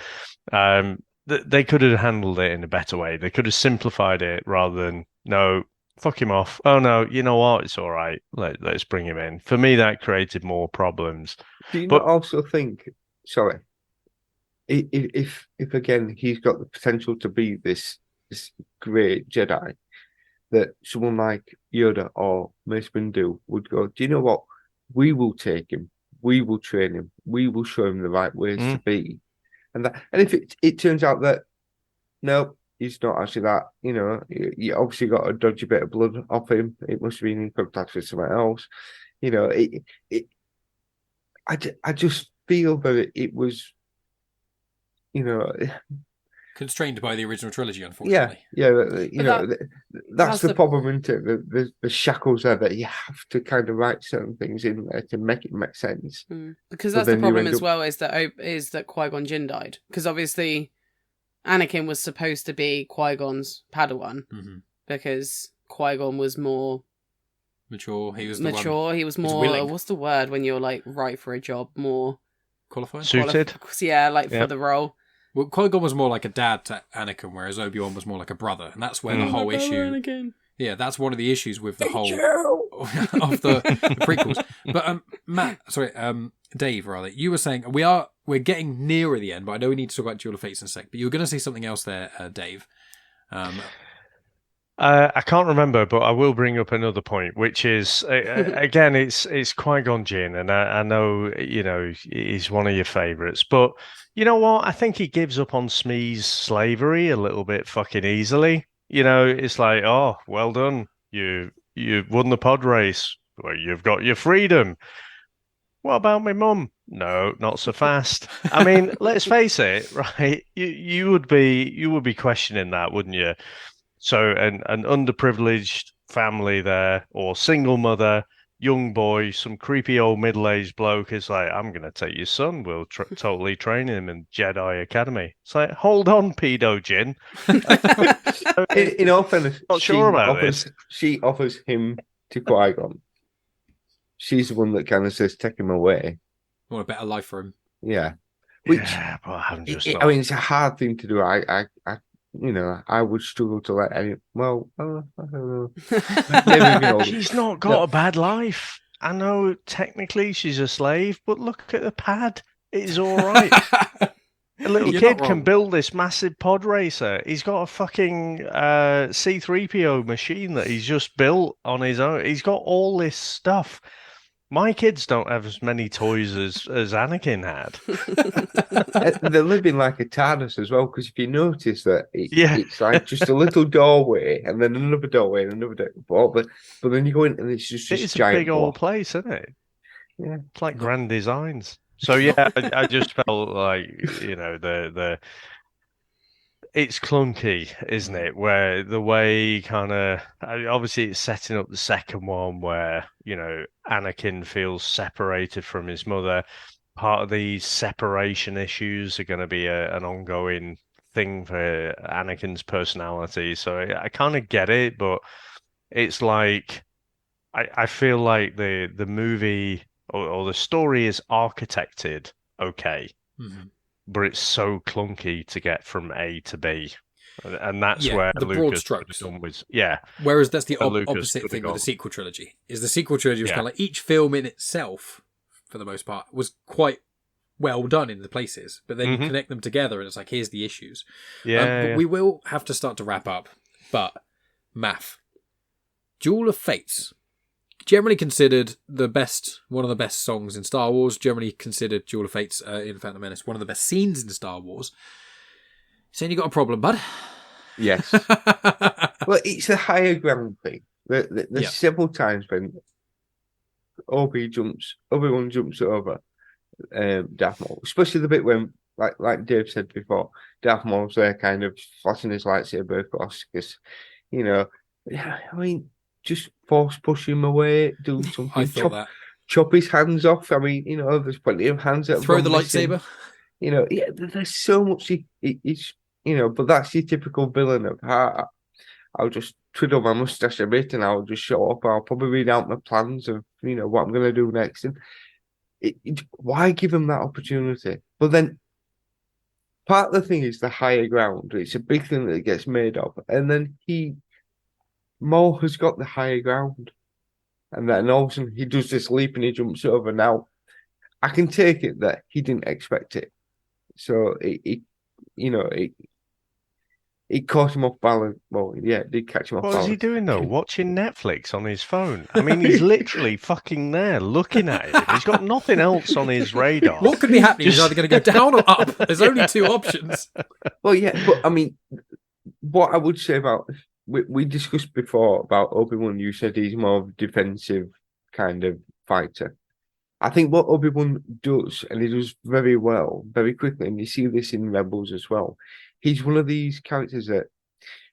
They could have handled it in a better way. They could have simplified it rather than, no, fuck him off. Oh no, you know what? It's all right. Let's bring him in. For me, that created more problems. Do you not also think? Sorry, if again he's got the potential to be this great Jedi, that someone like Yoda or Mace Windu would go, do you know what? We will take him. We will train him. We will show him the right ways to be. And if it turns out that, no, he's not actually that, you obviously got a dodgy bit of blood off him. It must have been in contact with someone else. I just feel that it was, Constrained by the original trilogy, unfortunately. That's the problem, isn't it? The shackles there that you have to kind of write certain things in there to make it make sense. Because that's the problem as well, is that Qui-Gon Jinn died. Because obviously Anakin was supposed to be Qui-Gon's Padawan, because Qui-Gon was more mature. He was mature. He was more. What's the word when you're like right for a job? More qualified, suited. For the role. Well, Qui-Gon was more like a dad to Anakin, whereas Obi-Wan was more like a brother, and that's where the whole issue. Anakin. Yeah, that's one of the issues with the whole of the prequels. But Dave, rather, you were saying we're getting nearer the end, but I know we need to talk about Duel of Fates in a sec. But you were going to say something else there, Dave. I can't remember, but I will bring up another point, which is again, it's Qui-Gon Jinn, and I know he's one of your favourites, but you know what? I think he gives up on Smee's slavery a little bit fucking easily. It's like, oh, well done, you won the pod race, well, you've got your freedom. What about my mum? No, not so fast. I mean, let's face it, right? You would be questioning that, wouldn't you? So an underprivileged family there, or single mother, young boy, some creepy old middle-aged bloke is like, I'm going to take your son. We'll totally train him in Jedi Academy. It's like, hold on, pedo Jinn. In all fairness, not sure about this. She offers him to Qui-Gon. She's the one that kind of says, take him away. Want a better life for him. Yeah. But I haven't I mean, it's a hard thing to do. I would struggle to let any. Well, I don't know. She's not got a bad life. I know technically she's a slave, but look at the pad. It is all right. A little kid can build this massive pod racer. He's got a fucking C-3PO machine that he's just built on his own. He's got all this stuff. My kids don't have as many toys as Anakin had. They're living like a TARDIS as well, because if you notice that it's like just a little doorway and then another doorway and another doorway, but then you go in and it's just this giant a big old place, isn't it? Yeah, it's like Grand Designs. So yeah, I just felt like it's clunky, isn't it? Where the way kind of obviously it's setting up the second one where Anakin feels separated from his mother. Part of these separation issues are going to be an ongoing thing for Anakin's personality. So I kind of get it, but it's like I feel like the movie or the story is architected okay, Mhm. but it's so clunky to get from A to B. And that's Yeah, where the broad Lucas could strokes. have done with, yeah. Whereas that's the where Lucas opposite could have thing with the gone. sequel trilogy. Is the sequel trilogy was Yeah. kind of like each film in itself, for the most part, was quite well done in the places, but then you Mhm. connect them together and it's like, here's the issues. Yeah, But yeah. we will have to start to wrap up. But, Maff, Duel of Fates, generally considered one of the best songs in Star Wars, generally considered Duel of Fates in Phantom Menace one of the best scenes in Star Wars. Saying you got a problem, bud? Yes. Well, it's a higher ground thing. There's Yeah. several times when Obi-Wan jumps over Darth Maul, especially the bit when, like Dave said before, Darth Maul's there kind of flashing his lightsaber across because, yeah, I mean, just force push him away, do something, I thought that. chop his hands off. I mean, there's plenty of hands that have Throw gone the missing. lightsaber. Yeah, there's so much. It's but that's your typical villain of I'll just twiddle my mustache a bit and I'll just show up. I'll probably read out my plans of what I'm going to do next. And why give him that opportunity? But then part of the thing is the higher ground. It's a big thing that it gets made of, and then Maul has got the higher ground, and then all of a sudden he does this leap and he jumps over. Now I can take it that he didn't expect it, so it caught him off balance. Well, yeah, it did catch him off What balance. is he doing though? Watching Netflix on his phone? I mean, he's literally fucking there looking at it. He's got nothing else on his radar. What could be happening? He's either going to go down or up. There's only two options. Well, yeah, but I mean, what I would say about we discussed before about Obi-Wan, you said he's more of a defensive kind of fighter. I think what Obi-Wan does, and he does very well, very quickly, and you see this in Rebels as well, he's one of these characters that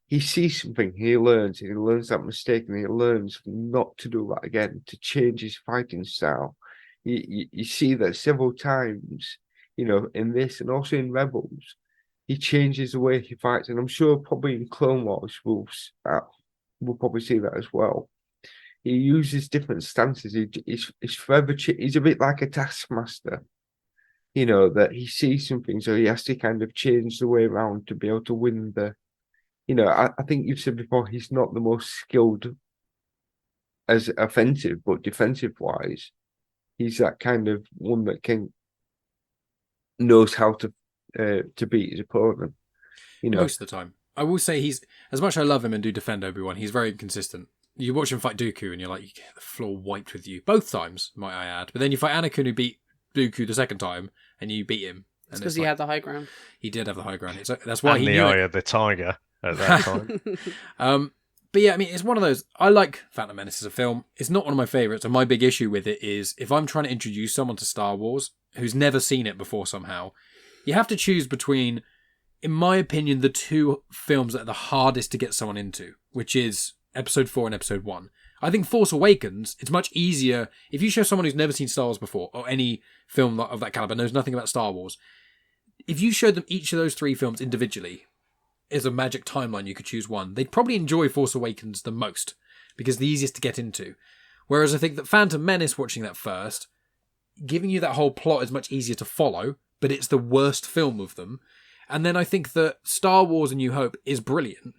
he sees something, he learns that mistake, and he learns not to do that again, to change his fighting style. You see that several times, in this and also in Rebels, he changes the way he fights, and I'm sure probably in Clone Wars we'll probably see that as well. He uses different stances. He's forever. He's a bit like a taskmaster, that he sees something, so he has to kind of change the way around to be able to win the. I think you've said before he's not the most skilled as offensive, but defensive wise, he's that kind of one that knows how to beat his opponent. Most of the time. I will say he's, as much as I love him and do defend Obi-Wan, he's very inconsistent. You watch him fight Dooku and you're like, you get the floor wiped with you. Both times, might I add. But then you fight Anakin who beat Dooku the second time and you beat him. It's because he had the high ground. He did have the high ground. That's why and he the knew eye it. of the tiger at that time. But yeah, I mean, it's one of those. I like Phantom Menace as a film. It's not one of my favourites, and my big issue with it is if I'm trying to introduce someone to Star Wars who's never seen it before somehow, you have to choose between, in my opinion, the two films that are the hardest to get someone into, which is Episode 4 and Episode 1. I think Force Awakens, it's much easier if you show someone who's never seen Star Wars before, or any film of that caliber, knows nothing about Star Wars. If you showed them each of those three films individually, is a magic timeline, you could choose one, they'd probably enjoy Force Awakens the most, because the easiest to get into. Whereas I think that Phantom Menace, watching that first, giving you that whole plot is much easier to follow, but it's the worst film of them. And then I think that Star Wars A New Hope is brilliant,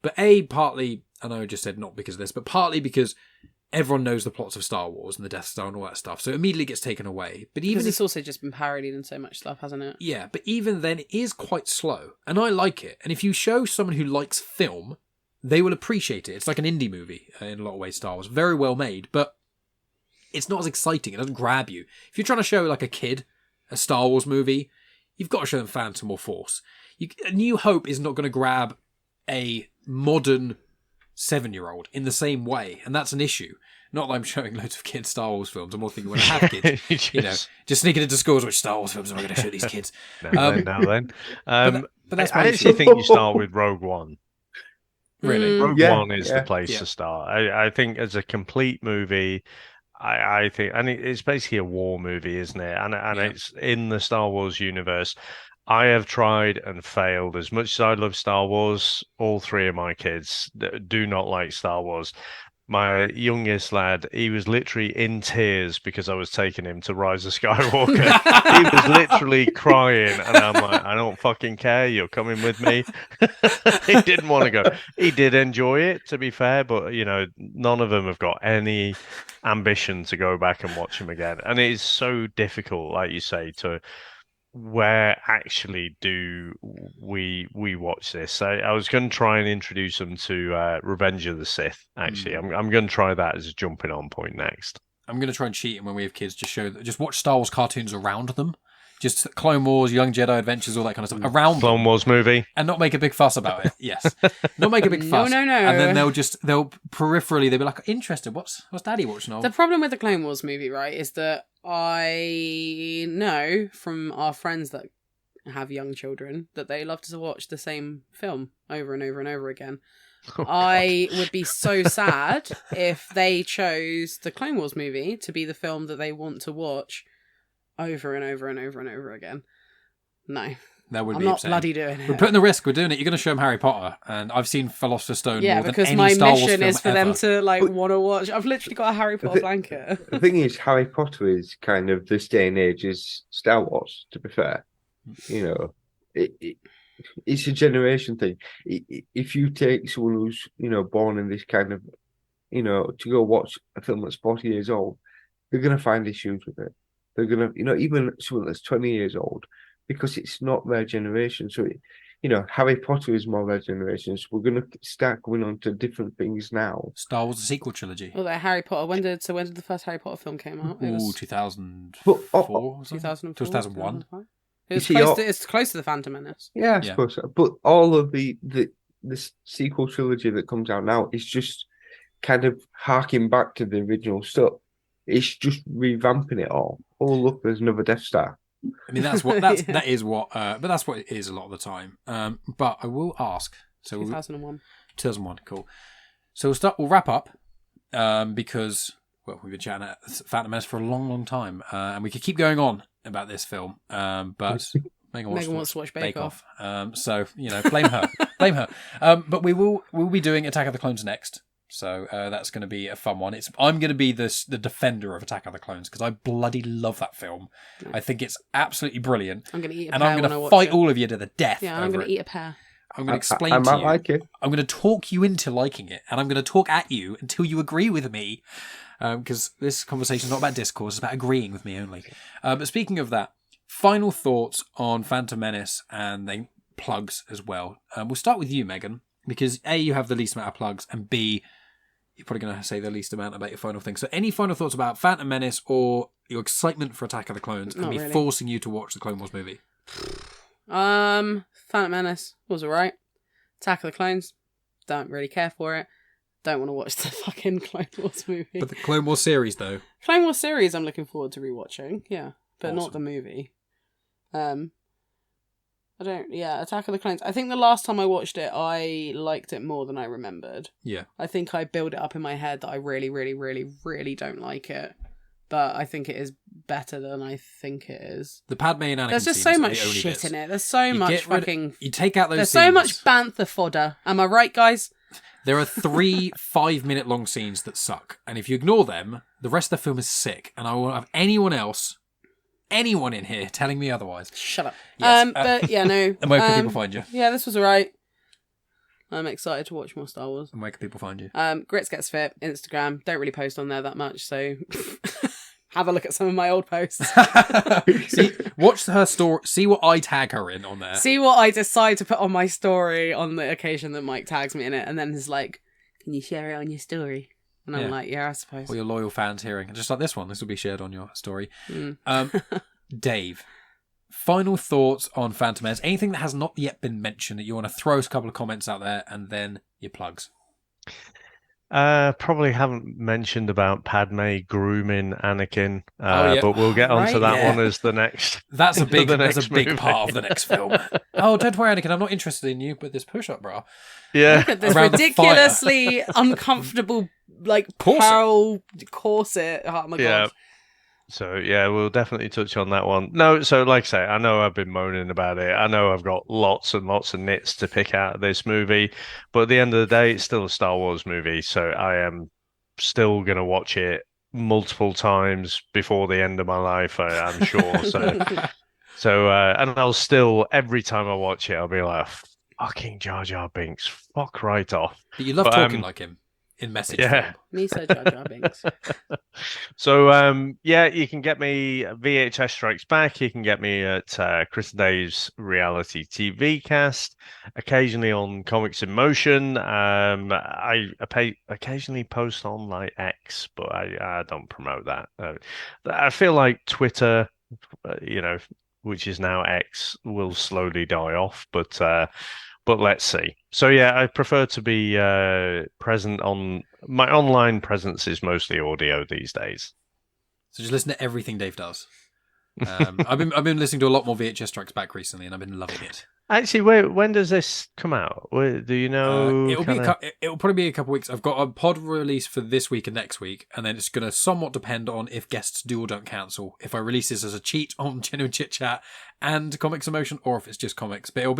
but partly, I know I just said not because of this, but partly because everyone knows the plots of Star Wars and the Death Star and all that stuff, so it immediately gets taken away. But even because it's also just been parodied in so much stuff, hasn't it? Yeah, but even then, it is quite slow, and I like it. And if you show someone who likes film, they will appreciate it. It's like an indie movie in a lot of ways, Star Wars. Very well made, but it's not as exciting. It doesn't grab you. If you're trying to show like a kid a Star Wars movie, you've got to show them Phantom or Force. A New Hope is not going to grab a modern 7-year-old in the same way, and that's an issue. Not that I'm showing loads of kids Star Wars films. I'm more thinking when I have kids, just sneaking into schools, which Star Wars films am I going to show these kids? Now then. But that's I my actually issue. think you start with Rogue One. Really? Rogue Yeah, One is yeah. the place to start. I think as a complete movie, I think, and it's basically a war movie, isn't it? And it's in the Star Wars universe. I have tried and failed. As much as I love Star Wars, all three of my kids do not like Star Wars. my youngest lad, he was literally in tears because I was taking him to Rise of Skywalker. He was literally crying, and I'm like, I don't fucking care. You're coming with me. He didn't want to go. He did enjoy it, to be fair, but none of them have got any ambition to go back and watch him again. And it is so difficult, like you say, to where actually do we watch this? I was going to try and introduce them to Revenge of the Sith. Actually, I'm going to try that as a jumping on point next. I'm going to try and cheat, and when we have kids, just watch Star Wars cartoons around them. Just Clone Wars, Young Jedi Adventures, all that kind of stuff around Clone Wars movie, and not make a big fuss about it. Yes, not make a big fuss. No. And then they'll peripherally they'll be like, interested. What's Daddy watching? The problem with the Clone Wars movie, right, is that I know from our friends that have young children that they love to watch the same film over and over and over again. I would be so sad if they chose the Clone Wars movie to be the film that they want to watch over and over and over and over again. No. That would I'm be not upsetting. bloody doing it. We're putting the risk. We're doing it. You're going to show them Harry Potter, and I've seen Philosopher's Stone more than because any my Star Wars mission film is for ever. them to want to watch. I've literally got a Harry Potter blanket. The thing is, Harry Potter is kind of this day and age is Star Wars, to be fair. It's a generation thing. If you take someone who's, born in this kind of, to go watch a film that's 40 years old, they're going to find issues with it. They're going to, even someone that's 20 years old, because it's not their generation. So, Harry Potter is more their generation. So we're going to start going on to different things now. Star Wars, the sequel trilogy. Well, like Harry Potter. When did the first Harry Potter film came out? It was 2004. 2004, 2001. It's close to the Phantom Menace. Yeah, I suppose so. But all of the sequel trilogy that comes out now is just kind of harking back to the original stuff. It's just revamping it all. Oh, look, there's another Death Star. I mean, that is what, but that's what it is a lot of the time. But I will ask. So 2001. 2001, cool. So we'll wrap up, because we've been chatting at Phantom Menace for a long, long time, and we could keep going on about this film. But Megan wants to watch Bake Off. So blame her, but we'll be doing Attack of the Clones next. So that's going to be a fun one. I'm going to be the defender of Attack of the Clones because I bloody love that film. Yeah. I think it's absolutely brilliant. I'm going to eat a and pear I'm going to fight all of you to the death. Yeah, I'm going to eat a pear. I'm going to explain to you. I might like it. I'm going to talk you into liking it, and I'm going to talk at you until you agree with me. Because this conversation is not about discourse; it's about agreeing with me only. But speaking of that, final thoughts on Phantom Menace and then plugs as well. We'll start with you, Megan, because A, you have the least amount of plugs, and B, you're probably going to say the least amount about your final thing. So any final thoughts about Phantom Menace or your excitement for Attack of the Clones and me forcing you to watch the Clone Wars movie? Phantom Menace was alright. Attack of the Clones, don't really care for it. Don't want to watch the fucking Clone Wars movie. But the Clone Wars series, though. Clone Wars series I'm looking forward to rewatching, yeah. But awesome. Not the movie. Attack of the Clones. I think the last time I watched it, I liked it more than I remembered. Yeah. I think I built it up in my head that I really, really, really, really don't like it. But I think it is better than I think it is. The Padme and Anakin There's just so much shit in it. There's so much fucking... You take out those There's scenes. so much bantha fodder. Am I right, guys? There are 3 5-minute long scenes that suck. And if you ignore them, the rest of the film is sick. And I won't have anyone in here telling me otherwise. Shut up. Yes, but yeah, no. And where can people find you? Yeah, this was alright. I'm excited to watch more Star Wars. And where can people find you? Grits Gets Fit, Instagram. Don't really post on there that much, so have a look at some of my old posts. See, watch her story. See what I tag her in on there. See what I decide to put on my story on the occasion that Mike tags me in it, and then he's like, "Can you share it on your story?" And I'm like, "Yeah, I suppose." Or your loyal fans hearing, just like this one. This will be shared on your story. Dave, final thoughts on Phantom Menace? Anything that has not yet been mentioned that you want to throw us a couple of comments out there, and then your plugs. Probably haven't mentioned about Padme grooming Anakin, but we'll get onto that one as the next. That's a big movie. part of the next film. Oh, don't worry, Anakin. I'm not interested in you, but this push-up bra. Yeah, look at this ridiculously uncomfortable, pearl corset. Oh my god. So, yeah, we'll definitely touch on that one. No, so like I say, I know I've been moaning about it. I know I've got lots and lots of nits to pick out of this movie. But at the end of the day, it's still a Star Wars movie. So I am still going to watch it multiple times before the end of my life, I'm sure. And I'll still, every time I watch it, I'll be like, fucking Jar Jar Binks, fuck right off. But you love talking like him in message form. Me so Jar Jar Binks. So, you can get me VHS Strikes Back. You can get me at Chris and Dave's Reality TV Cast, occasionally on Comics in Motion. I occasionally post on like X, but I don't promote that. I feel like Twitter, which is now X, will slowly die off, but let's see. So yeah, I prefer to be present on my online presence is mostly audio these days. So just listen to everything Dave does. I've been listening to a lot more VHS Strikes Back recently, and I've been loving it. Actually, when does this come out? Do you know? It'll probably be a couple of weeks. I've got a pod release for this week and next week, and then it's going to somewhat depend on if guests do or don't cancel. If I release this as a cheat on Genuine Chit Chat and Comics Emotion, or if it's just comics. But it'll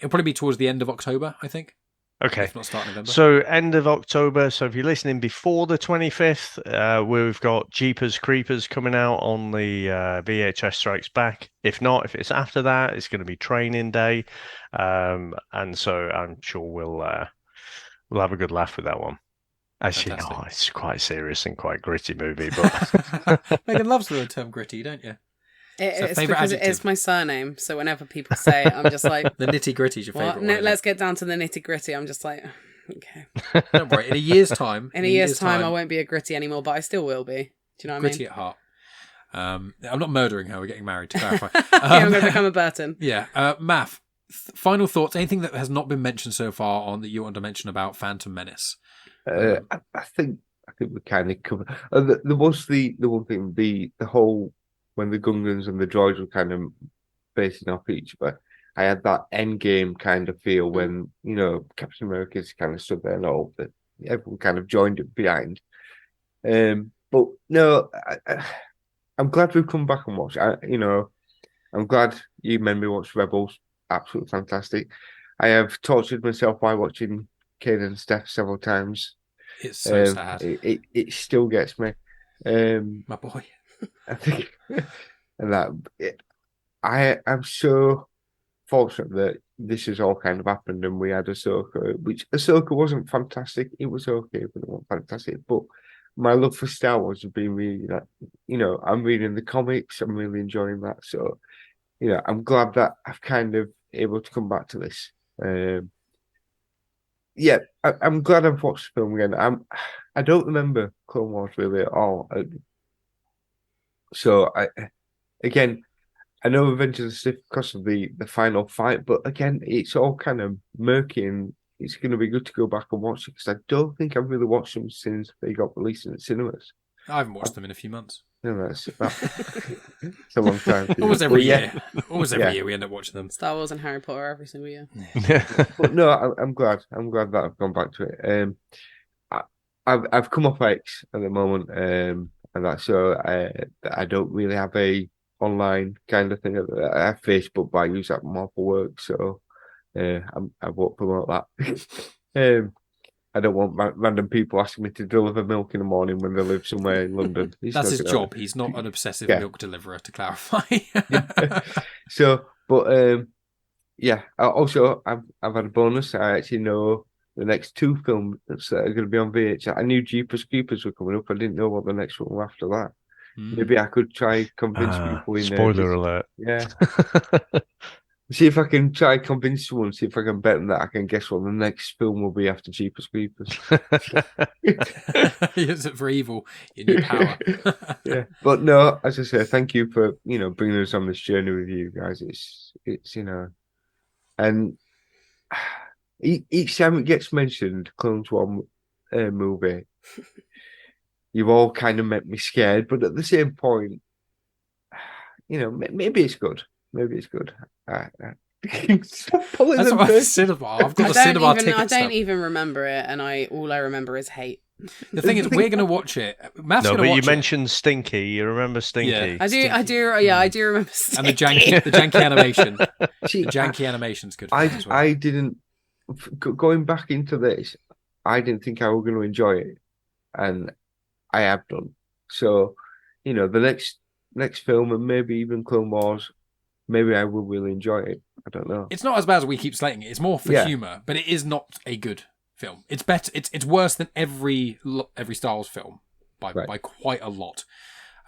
probably be towards the end of October, I think. Okay. If not start November. So end of October. So if you're listening before the 25th, we've got Jeepers Creepers coming out on the VHS Strikes Back. If not, if it's after that, it's going to be Training Day, and so I'm sure we'll have a good laugh with that one. Actually, no, it's quite serious and quite gritty movie. But Megan loves the term gritty, don't you? It's because it's my surname, so whenever people say it, I'm just like... The nitty-gritty is your favourite one. No, let's get down to the nitty-gritty. I'm just like, okay. Don't worry, in a year's time... In a year's time, I won't be a gritty anymore, but I still will be. Do you know what I mean? Gritty at heart. I'm not murdering her, we're getting married, to clarify. I'm going to become a Burton. Yeah. Maff, final thoughts, anything that has not been mentioned so far on that you want to mention about Phantom Menace? I think we kind of covered... there was the one thing, the whole... when the Gungans and the droids were kind of facing off each other, I had that Endgame kind of feel when, Captain America's kind of stood there and all, that everyone kind of joined it behind. But no, I'm glad we've come back and watched. I'm glad you made me watch Rebels. Absolutely fantastic. I have tortured myself by watching Kanan's death several times. It's so sad. It still gets me. My boy. I think, and I'm so fortunate that this has all kind of happened, and we had Ahsoka, which Ahsoka wasn't fantastic. It was okay, but it wasn't fantastic. But my love for Star Wars has been really I'm reading the comics. I'm really enjoying that. So, I'm glad that I've kind of able to come back to this. I'm glad I've watched the film again. I don't remember Clone Wars really at all. So I know Revenge of the Sith because of the final fight, but again, it's all kind of murky, and it's going to be good to go back and watch it because I don't think I've really watched them since they got released in the cinemas. I haven't watched them in a few months. No, it's a long time. Almost every year. Almost every year we end up watching them. Star Wars and Harry Potter every single year. But no, I'm glad that I've gone back to it. I've come off X at the moment. And that's so I don't really have a online kind of thing. I have Facebook, but I use that more for work, so I won't promote that. I don't want random people asking me to deliver milk in the morning when they live somewhere in London. That's his job. He's not an obsessive milk deliverer, to clarify. So, but also I've had a bonus. I actually know the next two films that are going to be on VHS. I knew Jeepers Creepers were coming up. I didn't know what the next one was after that. Maybe I could try convince people. Spoiler alert. Yeah. See if I can try convince someone. See if I can bet them that I can guess what the next film will be after Jeepers Creepers. Use it for evil in your power. Yeah, but no, as I say, thank you for bringing us on this journey with you guys. It's and. Each time it gets mentioned, Clones One movie, you all kind of make me scared. But at the same point, maybe it's good. Maybe it's good. Stop pulling That's them what first. I've got the cinema ticket. I don't even remember it, and all I remember is hate. The thing is, we're going to watch it. Matt's no, but you it. mentioned Stinky. You remember Stinky? Yeah. I do. Yeah, I do remember Stinky. And the janky animation. The janky animation's good. I didn't. Going back into this, I didn't think I was going to enjoy it. and I have done. So, the next film, and maybe even Clone Wars, maybe I will really enjoy it. I don't know. It's not as bad as we keep slating it. It's more for humour, but it is not a good film. It's better. It's worse than every Star Wars film by quite a lot.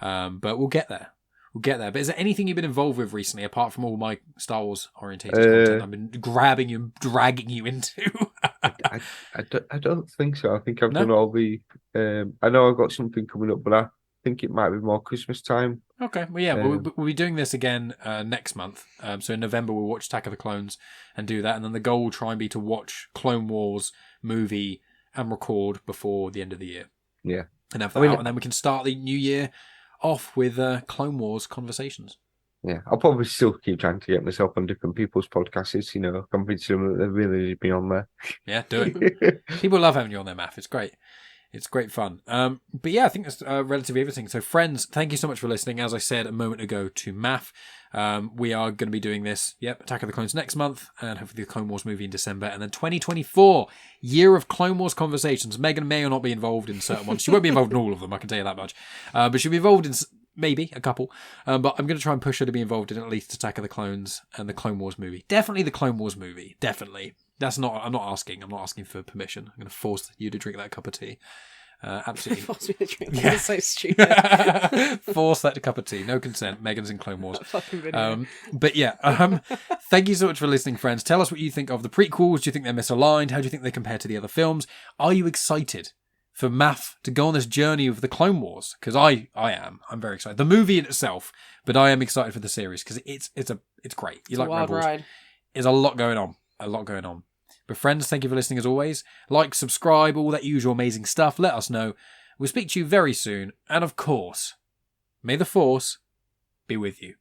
But we'll get there. But is there anything you've been involved with recently, apart from all my Star Wars orientated content I've been grabbing you and dragging you into? I don't think so. I think I've done all the. I know I've got something coming up, but I think it might be more Christmas time. Okay, well, yeah, we'll be doing this again next month. So in November we'll watch Attack of the Clones and do that, and then the goal will try and be to watch Clone Wars movie and record before the end of the year. Yeah, and have that out, and then we can start the new year off with Clone Wars conversations. Yeah, I'll probably still keep trying to get myself on different people's podcasts. Convince them that they really need me on there. Yeah, do it. People love having you on their Maff. It's great. It's great fun. But yeah, I think that's relatively everything. So friends, thank you so much for listening. As I said a moment ago to Maff, we are going to be doing this, Attack of the Clones next month, and hopefully the Clone Wars movie in December. And then 2024, year of Clone Wars conversations. Megan may or not be involved in certain ones. She won't be involved in all of them, I can tell you that much. But she'll be involved in maybe a couple. But I'm going to try and push her to be involved in at least Attack of the Clones and the Clone Wars movie. Definitely the Clone Wars movie. Definitely. I'm not asking for permission. I'm going to force you to drink that cup of tea. Absolutely. Force me to drink. Yeah. That's so stupid. Force that cup of tea. No consent. Megan's in Clone Wars. But yeah, thank you so much for listening, friends. Tell us what you think of the prequels. Do you think they're misaligned? How do you think they compare to the other films? Are you excited for Maff to go on this journey of the Clone Wars? Because I am. I'm very excited. The movie in itself, but I am excited for the series because it's great. You like Wild Rebels? Ride. There's a lot going on. But friends, thank you for listening as always. Like, subscribe, all that usual amazing stuff. Let us know. We'll speak to you very soon. And of course, may the Force be with you.